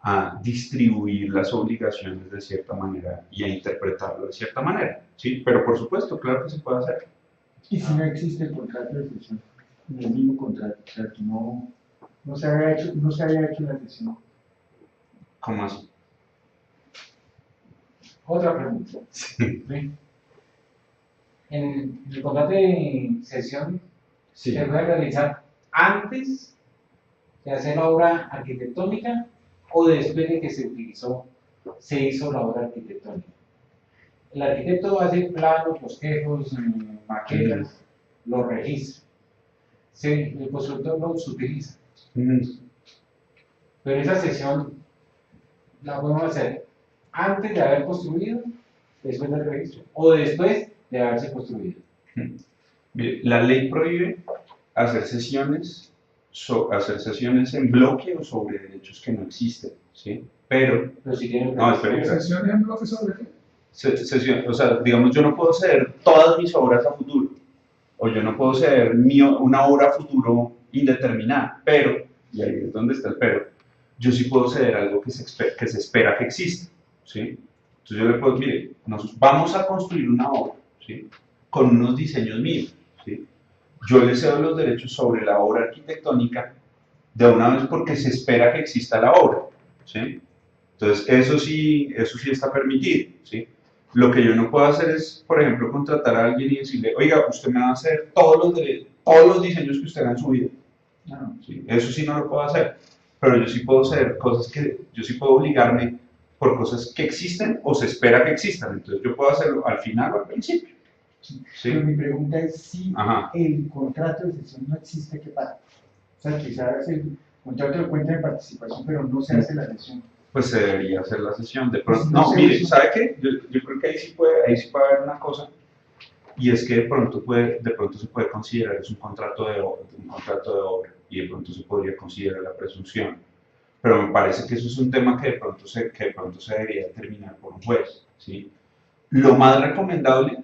Speaker 2: a distribuir las obligaciones de cierta manera y a interpretarlo de cierta manera, ¿sí? Pero por supuesto, claro que se puede hacer.
Speaker 4: ¿Y si no existe el contrato de cesión? El mismo contrato, o sea, que no se había hecho la cesión.
Speaker 2: ¿Cómo así?
Speaker 3: Otra pregunta.
Speaker 2: Sí.
Speaker 3: ¿Sí? En el contrato de cesión
Speaker 2: Sí.
Speaker 3: se puede realizar antes de hacer la obra arquitectónica o después de que se hizo la obra arquitectónica. El arquitecto hace planos, bosquejos, maquetas, los registra. El constructor los utiliza. Pero esa sesión la podemos hacer antes de haber construido, después del registro, o después de haberse construido.
Speaker 2: Mire, la ley prohíbe hacer sesiones en bloque o sobre derechos que no existen, ¿sí? Pero
Speaker 3: si tienen
Speaker 2: no, espera.
Speaker 4: ¿Sesión en bloque sobre qué?
Speaker 2: O sea, digamos, yo no puedo ceder todas mis obras a futuro, o yo no puedo ceder una obra a futuro indeterminada, pero, y ahí es donde está el pero, yo sí puedo ceder algo que se espera que exista, ¿sí? Entonces yo le puedo, mire, vamos a construir una obra, ¿sí? Con unos diseños míos, ¿sí? Yo le cedo los derechos sobre la obra arquitectónica de una vez porque se espera que exista la obra, ¿sí? Entonces eso sí está permitido, ¿sí? Lo que yo no puedo hacer es, por ejemplo, contratar a alguien y decirle, oiga, usted me va a hacer todos los diseños que usted haga en su vida,
Speaker 4: Ah,
Speaker 2: ¿sí? Eso sí no lo puedo hacer, pero yo sí puedo hacer cosas yo sí puedo obligarme por cosas que existen o se espera que existan, entonces yo puedo hacerlo al final o al principio. ¿Sí?
Speaker 4: pero mi pregunta es si
Speaker 2: Ajá.
Speaker 4: el contrato de cesión no existe, ¿qué pasa? O sea, quizás el contrato de cuenta de participación, pero no se hace la cesión.
Speaker 2: Pues se debería hacer la sesión. De
Speaker 4: Pues
Speaker 2: pronto,
Speaker 4: no
Speaker 2: no,
Speaker 4: se
Speaker 2: mire,
Speaker 4: usa.
Speaker 2: ¿sabe qué? Yo creo que ahí sí puede haber una cosa, y es que de pronto se puede considerar es un contrato un contrato de obra, y de pronto se podría considerar la presunción. Pero me parece que eso es un tema que de pronto se debería determinar por un juez, ¿sí? Lo más recomendable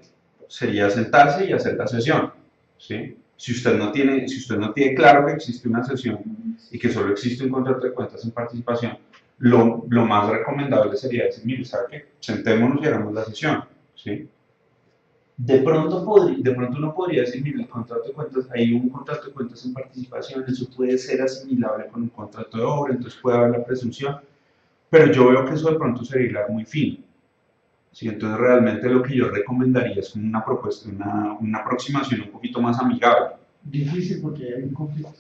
Speaker 2: sería sentarse y hacer la sesión, ¿sí? Si usted no tiene claro que existe una sesión y que solo existe un contrato de cuentas en participación, lo más recomendable sería decir, mire, ¿sabe qué? Sentémonos y hagamos la sesión, ¿sí? De pronto uno podría decir, mire, el contrato de cuentas, hay un contrato de cuentas en participación, eso puede ser asimilable con un contrato de obra, entonces puede haber la presunción, pero yo veo que eso de pronto sería hilar muy fino. ¿Sí? Entonces realmente lo que yo recomendaría es una propuesta, una aproximación un poquito más amigable.
Speaker 4: Difícil porque hay un conflicto.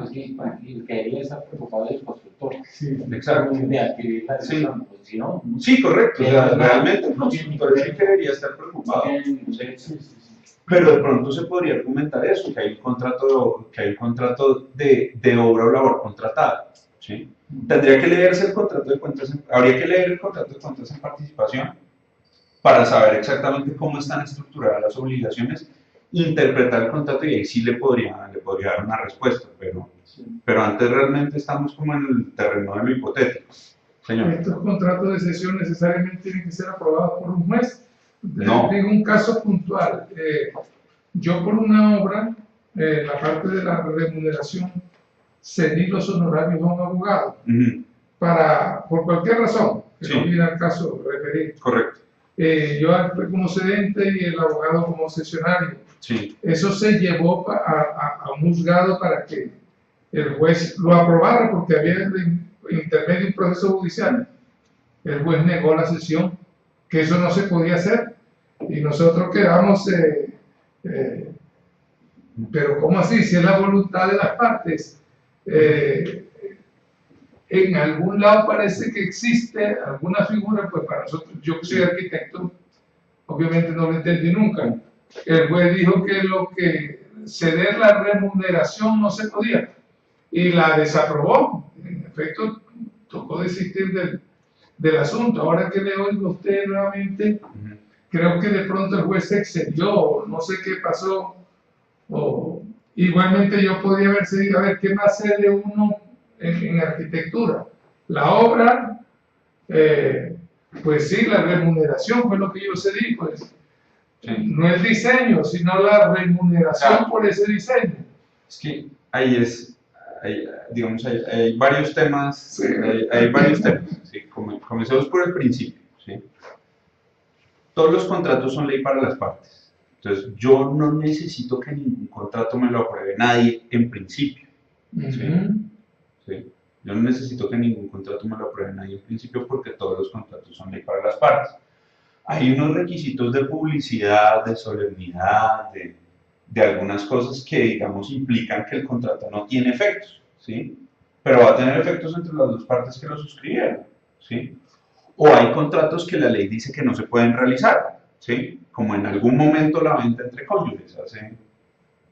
Speaker 3: Es que bueno, el que debería estar preocupado es el constructor.
Speaker 4: Sí,
Speaker 2: Exacto.
Speaker 3: De adquirir la
Speaker 2: Sí.
Speaker 3: decisión, pues, si no,
Speaker 2: Sí, correcto. O sea,
Speaker 3: Pero no,
Speaker 2: realmente el
Speaker 3: no tiene
Speaker 2: constructor es el que debería estar
Speaker 3: no
Speaker 2: preocupado.
Speaker 3: tiene ningún derecho.
Speaker 4: sí, sí, sí.
Speaker 2: Pero de pronto se podría argumentar eso, que hay un contrato de obra o labor contratada. ¿Sí? Tendría que leerse el contrato de cuentas, habría que leer el contrato de cuentas en participación para saber exactamente cómo están estructuradas las obligaciones, interpretar el contrato y ahí sí le podría dar una respuesta, pero antes realmente estamos como en el terreno de lo hipotético. Señor.
Speaker 5: Estos contratos de cesión necesariamente tienen que ser aprobados por un juez.
Speaker 2: No.
Speaker 5: Tengo un caso puntual. Yo por una obra, la parte de la remuneración, cedí los honorarios a un abogado por cualquier razón, que
Speaker 2: Sí.
Speaker 5: no viene al caso referir.
Speaker 2: Correcto.
Speaker 5: Yo actué como cedente y el abogado como cesionario.
Speaker 2: Sí.
Speaker 5: Eso se llevó a un juzgado para que el juez lo aprobara porque había intermedio un proceso judicial. El juez negó la cesión, que eso no se podía hacer, y nosotros quedamos, pero ¿cómo así? Si es la voluntad de las partes. En algún lado parece que existe alguna figura, pues para nosotros, yo que soy arquitecto, obviamente no lo entendí nunca. El juez dijo que lo que ceder la remuneración no se podía, y la desaprobó. En efecto, tocó desistir del asunto. Ahora que le oigo a usted nuevamente, creo que de pronto el juez se excedió, no sé qué pasó. Igualmente yo podría haber seguido, a ver, ¿qué más cede uno en arquitectura? La obra, pues sí, la remuneración fue lo que yo cedí, pues.
Speaker 2: Sí.
Speaker 5: No el diseño, sino la remuneración
Speaker 2: Claro.
Speaker 5: por ese diseño.
Speaker 2: Es que digamos, hay varios temas,
Speaker 5: Sí.
Speaker 2: hay varios temas. ¿Sí? Comencemos por el principio. ¿Sí? Todos los contratos son ley para las partes. Entonces, yo no necesito que ningún contrato me lo apruebe nadie en principio. ¿Sí? Yo no necesito que ningún contrato me lo apruebe nadie en principio porque todos los contratos son ley para las partes. Hay unos requisitos de publicidad, de solemnidad, de algunas cosas que, digamos, implican que el contrato no tiene efectos, ¿sí? Pero va a tener efectos entre las dos partes que lo suscribieron, ¿sí? O hay contratos que la ley dice que no se pueden realizar, ¿sí? Como en algún momento la venta entre cónyuges.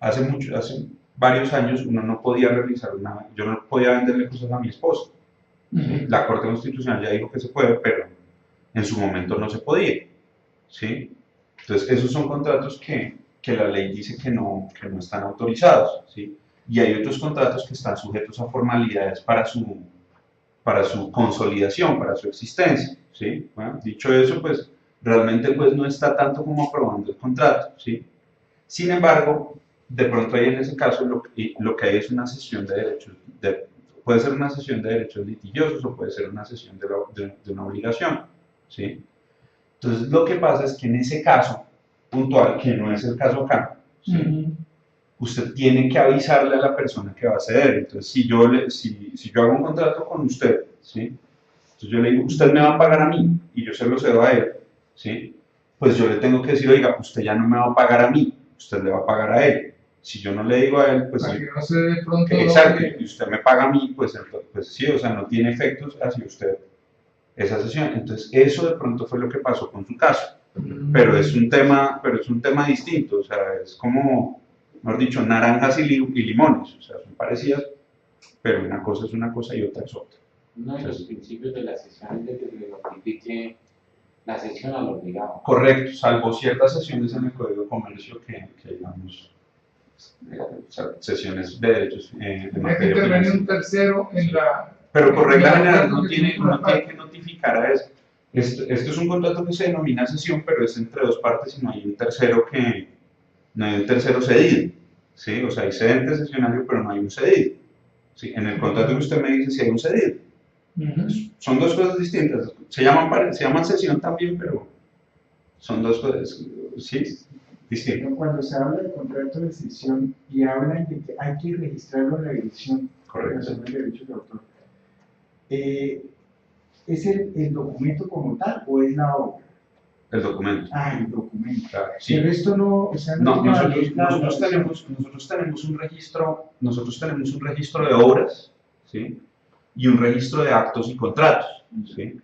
Speaker 2: Hace varios años yo no podía venderle cosas a mi esposo. ¿Sí? La Corte Constitucional ya dijo que se puede, pero en su momento no se podía, ¿sí? Entonces, esos son contratos que la ley dice que no están autorizados, ¿sí? Y hay otros contratos que están sujetos a formalidades para su consolidación, para su existencia, ¿sí? Bueno, dicho eso, pues realmente el juez no está tanto como aprobando el contrato, ¿sí? Sin embargo, de pronto ahí en ese caso lo que hay es una cesión de derechos, puede ser una cesión de derechos litigiosos o puede ser una cesión de una obligación, ¿sí? Entonces, lo que pasa es que en ese caso puntual, que no es el caso acá, ¿sí? Usted tiene que avisarle a la persona que va a ceder. Entonces, si yo hago un contrato con usted, ¿sí? Entonces yo le digo, usted me va a pagar a mí y yo se lo cedo a él, ¿sí? Pues yo le tengo que decir, oiga, usted ya no me va a pagar a mí, usted le va a pagar a él, Si yo no le digo a él, pues
Speaker 5: Para
Speaker 2: sí,
Speaker 5: que no se dé pronto
Speaker 2: exacto,
Speaker 5: lo que-
Speaker 2: y usted me paga a mí, pues, pues sí, o sea, no tiene efectos hacia usted esa sesión. Entonces, eso de pronto fue lo que pasó con su caso. Pero es un tema distinto, o sea, es como, mejor dicho, naranjas y limones, o sea, son parecidas, pero una cosa es una cosa y otra es otra.
Speaker 3: Uno de los principios de la sesión es de que se notifique la sesión al obligado.
Speaker 2: Correcto, salvo ciertas sesiones en el Código de Comercio que digamos, o sea, sesiones de derechos de
Speaker 5: Tiene que
Speaker 2: materia
Speaker 5: intervenir
Speaker 2: financiera.
Speaker 5: un tercero en la...
Speaker 2: Pero por regla
Speaker 5: en el
Speaker 2: general
Speaker 5: acuerdo
Speaker 2: no
Speaker 5: que
Speaker 2: tiene,
Speaker 5: con la
Speaker 2: uno tiene
Speaker 5: parte.
Speaker 2: que notificar a eso. Esto es un contrato que se denomina sesión, pero es entre dos partes y no hay un tercero cedido. ¿Sí? O sea, hay cedente sesionario, pero no hay un cedido. ¿Sí? En el contrato que usted me dice, sí hay un cedido. Son dos cosas distintas. Se llaman sesión también, pero son dos cosas, sí, distintas.
Speaker 4: Pero cuando se habla de contrato de cesión y hablan de que hay que registrarlo en la Dirección
Speaker 2: Correcto.
Speaker 4: Nacional de Derechos de Autor, ¿es el documento como tal o es la obra?
Speaker 2: El documento.
Speaker 4: Ah, el documento.
Speaker 2: Claro, sí.
Speaker 4: El resto no, o sea,
Speaker 2: No,
Speaker 4: tiene
Speaker 2: nosotros
Speaker 4: validez,
Speaker 2: tenemos un registro de obras, ¿sí? Y un registro de actos y contratos, ¿sí?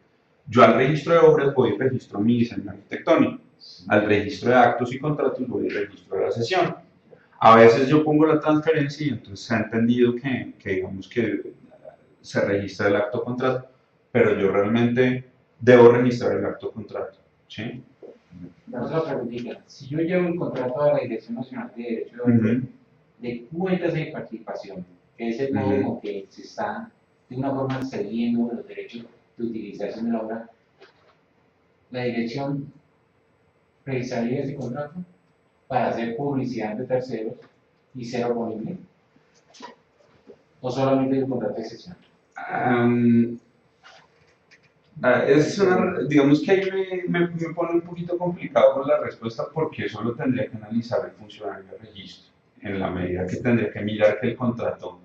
Speaker 2: Yo al registro de obras voy y registro mi diseño arquitectónico. Al registro de actos y contratos voy y registro la sesión. A veces yo pongo la transferencia y entonces se ha entendido que digamos que se registra el acto contrato, pero yo realmente debo registrar el acto contrato, ¿sí?
Speaker 3: Otra preguntita, si yo llevo el contrato a la Dirección Nacional de Derechos de Autor, de cuentas de participación, que es el modo en el que se está de una forma cediendo los derechos de utilización de la obra, la dirección revisaría ese contrato para hacer publicidad de terceros y ser oponible, o solamente el contrato de sesión.
Speaker 2: Digamos que ahí me pone un poquito complicado con la respuesta porque eso lo tendría que analizar el funcionario de registro, en la medida que tendría que mirar que el contrato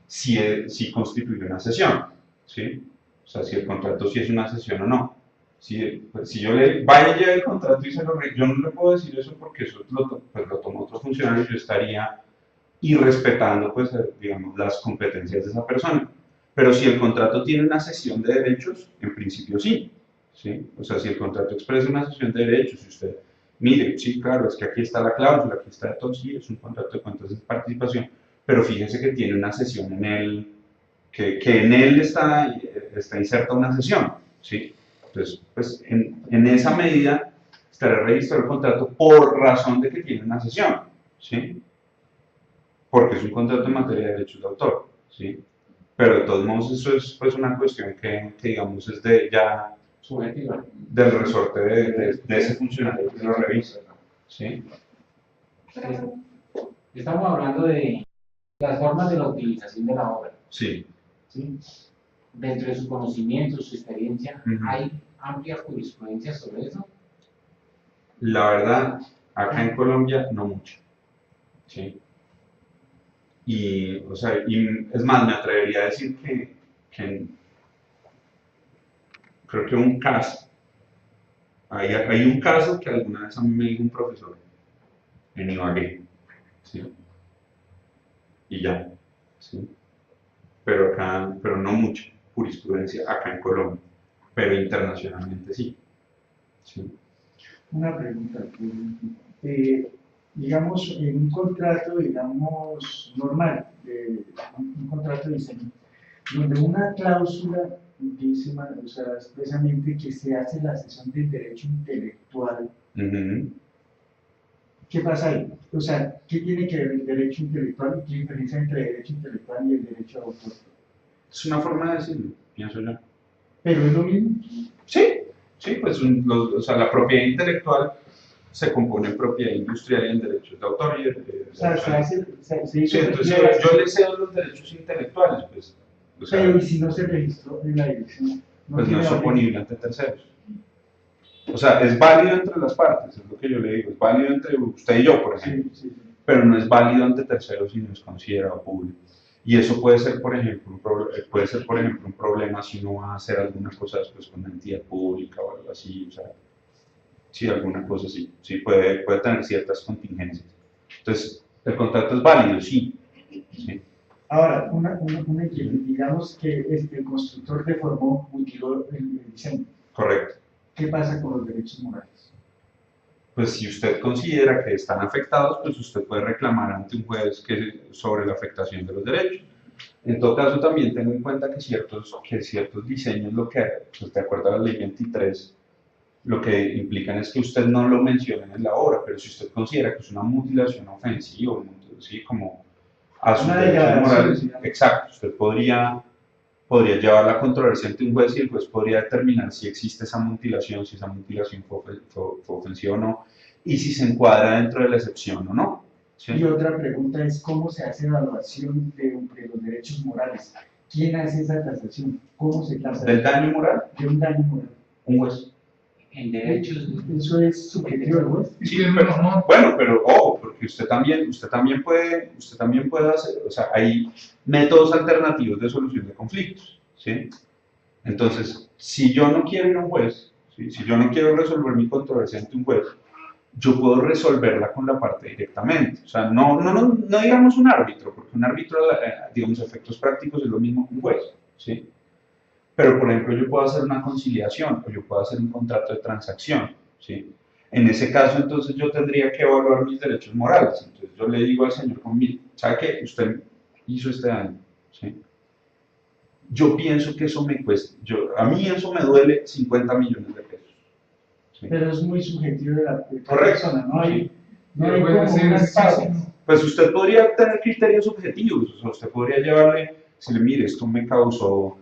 Speaker 2: sí constituye una sesión, ¿sí? O sea, si el contrato sí es una sesión o no. Si yo le vaya ya el contrato y yo no le puedo decir eso porque eso lo toma otro funcionario, yo estaría irrespetando, pues, digamos, las competencias de esa persona. Pero si el contrato tiene una cesión de derechos, en principio sí, ¿sí? O sea, si el contrato expresa una cesión de derechos, si usted mire, sí, claro, es que aquí está la cláusula, aquí está todo, sí, es un contrato de cuentas de participación, pero fíjese que tiene una cesión en él, que en él está inserta una cesión, ¿sí? Entonces, pues, en esa medida estará registrado el contrato por razón de que tiene una cesión, ¿sí? Porque es un contrato en materia de derechos de autor, ¿sí? Pero de todos modos eso es pues una cuestión que digamos es ya
Speaker 3: Subjetiva.
Speaker 2: del resorte de ese funcionario que lo revisa, ¿sí?
Speaker 3: Estamos hablando de las formas de la utilización de la obra,
Speaker 2: Sí.
Speaker 3: ¿sí? Dentro de su conocimiento, su experiencia,
Speaker 2: Ujú.
Speaker 3: ¿hay amplia jurisprudencia sobre eso?
Speaker 2: La verdad, acá en Colombia no mucho, ¿sí? Y, o sea, es más, me atrevería a decir que creo que un caso, hay un caso que alguna vez a mí me dijo un profesor en Ibagué, ¿sí? Y ya, ¿sí? Pero no mucha jurisprudencia acá en Colombia, pero internacionalmente sí. ¿Sí?
Speaker 4: Una pregunta. Digamos, en un contrato, digamos, normal, un contrato de diseño, donde una cláusula dice, o sea, expresamente que se hace la cesión del derecho intelectual,
Speaker 2: Ujú.
Speaker 4: ¿qué pasa ahí? O sea, ¿qué tiene que ver el derecho intelectual y qué diferencia entre el derecho intelectual y el derecho de autor?
Speaker 2: Es una forma de decirlo, pienso yo.
Speaker 4: Pero es lo mismo.
Speaker 2: Sí, pues o sea, la propiedad intelectual se compone en propiedad industrial y en derechos de autor y
Speaker 4: O sea, se hizo
Speaker 2: sí, entonces
Speaker 4: efectiva
Speaker 2: yo le cedo los derechos intelectuales, pues, o sea,
Speaker 4: pero y si no se registró en la dirección,
Speaker 2: pues no
Speaker 4: tiene
Speaker 2: es
Speaker 4: validez.
Speaker 2: oponible ante terceros. O sea, es válido entre las partes, es lo que yo le digo, es válido entre usted y yo, por ejemplo,
Speaker 4: Sí, sí, sí.
Speaker 2: pero no es válido ante terceros si no es considerado público. Y eso puede ser, por ejemplo, un problema si uno va a hacer alguna cosa después con una entidad pública o algo así, o sea, sí, alguna cosa así, sí, puede tener ciertas contingencias. Entonces, El contrato es válido, sí. Sí.
Speaker 4: Ahora, un ejemplo, digamos que el constructor deformó, mutiló el diseño.
Speaker 2: Correcto.
Speaker 4: ¿Qué pasa con los derechos morales?
Speaker 2: Pues si usted considera que están afectados, pues usted puede reclamar ante un juez sobre la afectación de los derechos. En todo caso, también tengo en cuenta que ciertos diseños, pues, de acuerdo a la ley 23, lo que implican es que usted no lo mencione en la obra, pero si usted considera que es una mutilación ofensiva, ¿sí? Como a sus
Speaker 4: Una
Speaker 2: derechos
Speaker 4: degradación,
Speaker 2: morales,
Speaker 4: digamos.
Speaker 2: exacto, usted podría llevar la controversia ante un juez y el juez podría determinar si existe esa mutilación, si esa mutilación fue ofensiva o no, y si se encuadra dentro de la excepción o no. ¿Sí?
Speaker 4: Y otra pregunta es, ¿cómo se hace la evaluación de los derechos morales? ¿Quién hace esa tasación? ¿Cómo se tasa?
Speaker 2: ¿Del daño moral?
Speaker 4: De un daño moral.
Speaker 2: Un juez.
Speaker 3: En derechos,
Speaker 4: Eso es subjetivo del juez.
Speaker 5: ¿Y quién menos no?
Speaker 2: Bueno, pero ojo, porque usted también puede hacer, o sea, hay métodos alternativos de solución de conflictos, ¿sí? Entonces, si yo no quiero ir a un juez, ¿sí? Si yo no quiero resolver mi controversia ante un juez, yo puedo resolverla con la parte directamente. O sea, no digamos un árbitro, porque un árbitro, digamos, a efectos prácticos es lo mismo que un juez, ¿sí? Pero, por ejemplo, yo puedo hacer una conciliación o yo puedo hacer un contrato de transacción, ¿sí? En ese caso, entonces, yo tendría que evaluar mis derechos morales. Entonces, yo le digo al señor conmigo, ¿sabe qué? Usted hizo este daño, ¿sí? Yo pienso que eso me cuesta, a mí eso me duele 50 millones de pesos. ¿Sí?
Speaker 4: Pero es muy subjetivo de la
Speaker 2: Correcto.
Speaker 4: persona, no hay
Speaker 5: Puede
Speaker 4: como
Speaker 5: decir,
Speaker 4: unas
Speaker 5: sí,
Speaker 4: pautas.
Speaker 5: sí.
Speaker 2: Pues usted podría tener criterios objetivos, o sea, usted podría llevarle, decirle, mire, esto me causó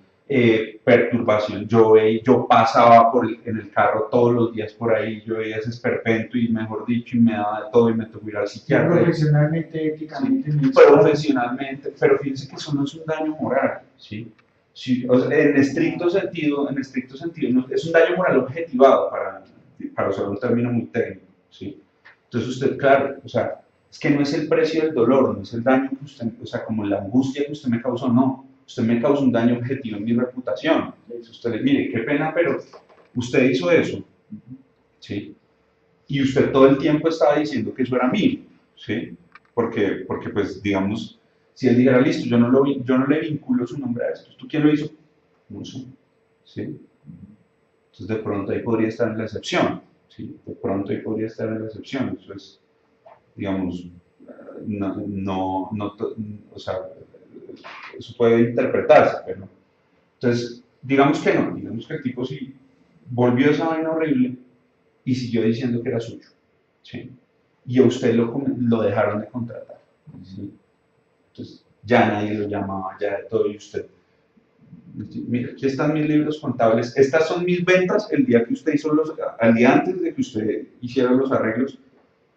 Speaker 2: perturbación, yo pasaba en el carro todos los días por ahí, yo veía ese esperpento y mejor dicho, y me daba de todo y me tocó ir al psiquiatra.
Speaker 4: Profesionalmente, éticamente,
Speaker 2: Sí, profesionalmente, pero fíjense que eso no es un daño moral, ¿sí? Sí, o sea, en estricto sentido, es un daño moral objetivado, para usar un término muy técnico, ¿sí? Entonces usted, claro, o sea, es que no es el precio del dolor, no es el daño que usted, o sea, como la angustia que usted me causó, no, usted me causó un daño objetivo en mi reputación. Entonces usted le mire, qué pena, pero usted hizo eso, ¿sí? Y usted todo el tiempo estaba diciendo que eso era mío, ¿sí? Porque pues, digamos, si él dijera, listo, yo no le vinculo su nombre a esto, ¿tú quién lo hizo? No sé, ¿sí? Entonces de pronto ahí podría estar en la excepción, ¿sí? De pronto ahí podría estar en la excepción, eso es, digamos, o sea, eso puede interpretarse, pero, entonces, digamos que no, digamos que el tipo sí volvió esa vaina horrible y siguió diciendo que era suyo, ¿sí? Y a usted lo dejaron de contratar, ¿sí? Entonces, ya nadie lo llamaba, ya de todo, y usted, mira, aquí están mis libros contables, estas son mis ventas el día que usted al día antes de que usted hiciera los arreglos,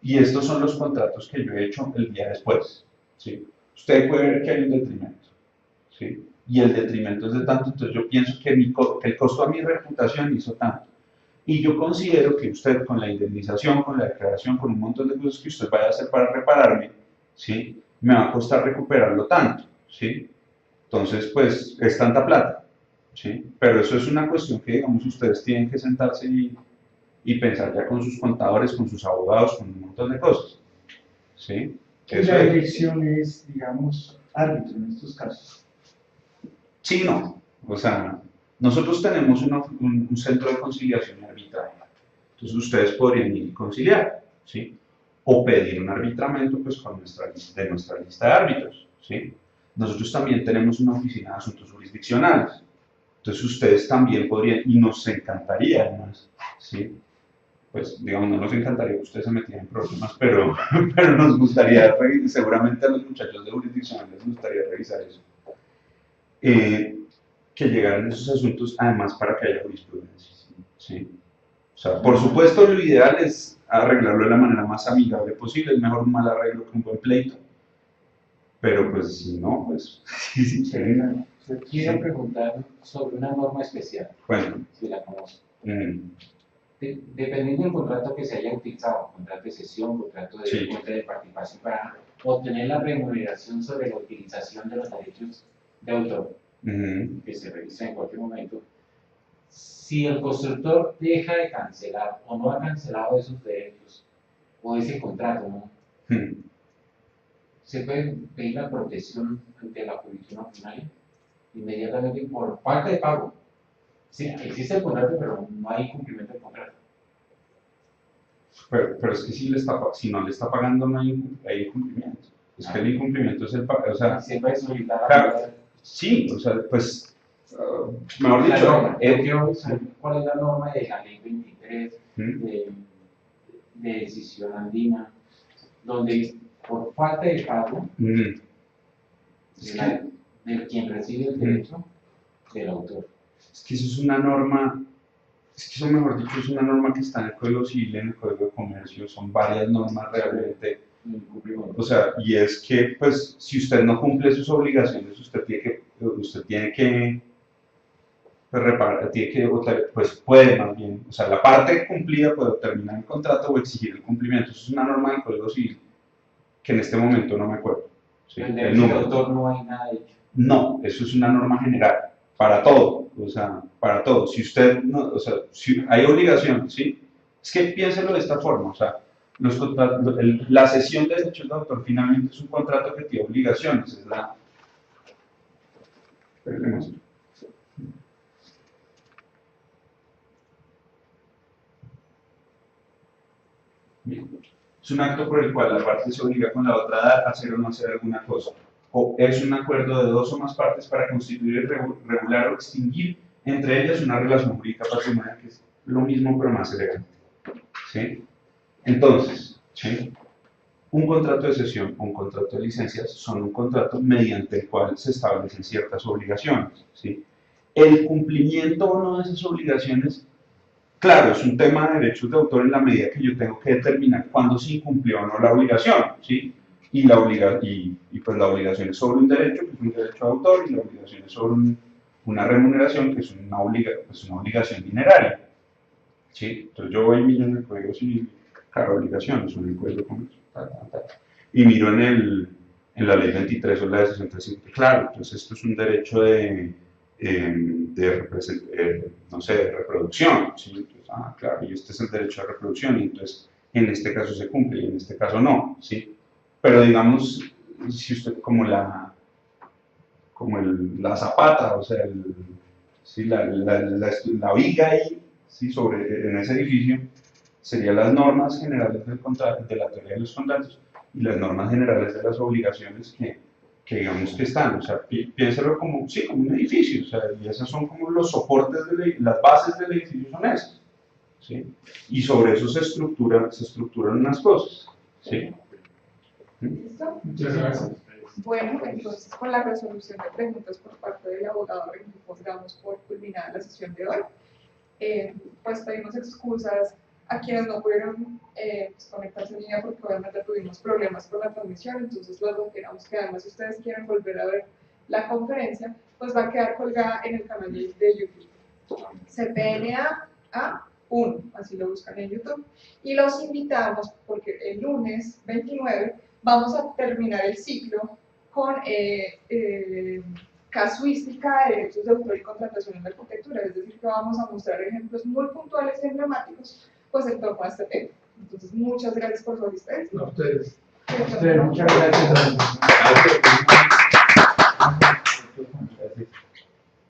Speaker 2: y estos son los contratos que yo he hecho el día después, ¿sí? Usted puede ver que hay un detrimento, ¿sí? Y el detrimento es de tanto, entonces yo pienso que el costo a mi reputación hizo tanto. Y yo considero que usted, con la indemnización, con la declaración, con un montón de cosas que usted vaya a hacer para repararme, ¿sí? Me va a costar recuperarlo tanto, ¿sí? Entonces, pues, es tanta plata, ¿sí? Pero eso es una cuestión que, digamos, ustedes tienen que sentarse y pensar ya con sus contadores, con sus abogados, con un montón de cosas, ¿sí?
Speaker 4: Y la elección es, digamos, árbitro en estos casos.
Speaker 2: Sí, no. O sea, nosotros tenemos un centro de conciliación y arbitraje. Entonces ustedes podrían ir y conciliar, ¿sí? O pedir un arbitramiento pues, con nuestra lista de árbitros, ¿sí? Nosotros también tenemos una oficina de asuntos jurisdiccionales. Entonces ustedes también podrían, y nos encantaría además, ¿sí? Pues digamos, no nos encantaría que ustedes se metieran en problemas, pero nos gustaría, seguramente a los muchachos de jurisdiccionales les gustaría revisar eso. Que llegaran esos asuntos, además para que haya jurisprudencia, ¿sí? O sea, por supuesto, lo ideal es arreglarlo de la manera más amigable posible, es mejor un mal arreglo que un buen pleito, pero pues si no, pues sí,
Speaker 3: Quiero preguntar sobre una norma especial,
Speaker 2: bueno,
Speaker 3: si la conozco.
Speaker 2: mm,
Speaker 3: Dependiendo del contrato que se haya utilizado, contrato de cesión, contrato de
Speaker 2: Sí.
Speaker 3: puente de participación, para obtener la remuneración sobre la utilización de los derechos de autor, que se revisa en cualquier momento, si el constructor deja de cancelar o no ha cancelado esos derechos o ese contrato, ¿no? se puede pedir la protección ante la jurisdicción ordinaria inmediatamente por falta de pago. Sí, existe el contrato, pero no hay cumplimiento del contrato.
Speaker 2: Pero es que si no le está pagando, no hay incumplimiento. Es que el incumplimiento es el pago. O sea,
Speaker 3: Se puede solicitar
Speaker 2: claro, sí, o sea, pues, mejor
Speaker 3: la
Speaker 2: dicho,
Speaker 3: norma. Yo quiero saber cuál es la norma de la ley 23 de decisión andina, donde por falta de pago de quien recibe el derecho del autor.
Speaker 2: es que eso es una norma, es que eso mejor dicho es una norma que está en el Código Civil, en el Código de Comercio, son varias normas realmente. O sea, y es que, pues, si usted no cumple sus obligaciones, usted tiene que pues, reparar, pues puede más bien, o sea, la parte cumplida puede terminar el contrato o exigir el cumplimiento. Eso es una norma del Código Civil que en este momento no me acuerdo. ¿Sí?
Speaker 3: El derecho del autor no hay nada hecho.
Speaker 2: No, eso es una norma general, para todo, o sea, para todo. Si usted, no, o sea, si hay obligación, ¿sí? Es que piénselo de esta forma, o sea, la cesión de derechos de autor finalmente es un contrato que tiene obligaciones, es la... Bien. Es un acto por el cual la parte se obliga con la otra a hacer o no hacer alguna cosa. O es un acuerdo de dos o más partes para constituir, regular o extinguir entre ellas una relación jurídica patrimonial, que es lo mismo pero más elegante. ¿Sí? Entonces, ¿sí? Un contrato de cesión o un contrato de licencias son un contrato mediante el cual se establecen ciertas obligaciones. ¿Sí? El cumplimiento o no de esas obligaciones, claro, es un tema de derechos de autor en la medida que yo tengo que determinar cuándo se incumplió o no la obligación, ¿sí? Y pues la obligación es sobre un derecho, que es un derecho de autor, y la obligación es sobre una remuneración, que es una obligación dineraria, ¿sí? Entonces yo voy y miro en el Código Civil, claro, obligaciones, en el Código de Comercio, y miro en la Ley 23 o la de 65, claro, entonces esto es un derecho no sé, de reproducción, ¿sí? Entonces, claro, y este es el derecho de reproducción, y entonces en este caso se cumple y en este caso no, ¿sí? Pero digamos, si usted la zapata, o sea, ¿sí? la viga ahí, ¿sí? En ese edificio, serían las normas generales del contrato, de la teoría de los contratos, y las normas generales de las obligaciones que digamos que están, o sea, piénselo como un edificio, o sea, y esos son como los soportes, las bases del edificio son esas, ¿sí? Y sobre eso se estructuran unas cosas, ¿sí?
Speaker 1: ¿Listo?
Speaker 5: Muchas gracias.
Speaker 1: Bueno, entonces con la resolución de preguntas por parte del abogado damos por culminada la sesión de hoy. Pues pedimos excusas a quienes no pudieron conectarse en línea porque obviamente tuvimos problemas con la transmisión, entonces luego queramos que además si ustedes quieren volver a ver la conferencia, pues va a quedar colgada en el canal de YouTube. CPNA 1, así lo buscan en YouTube. Y los invitamos porque el lunes 29 vamos a terminar el ciclo con casuística de derechos de autor y contratación en la arquitectura, es decir, que vamos a mostrar ejemplos muy puntuales y emblemáticos pues en torno a este tema. Entonces, muchas gracias por su asistencia.
Speaker 5: A ustedes.
Speaker 4: Muchas gracias.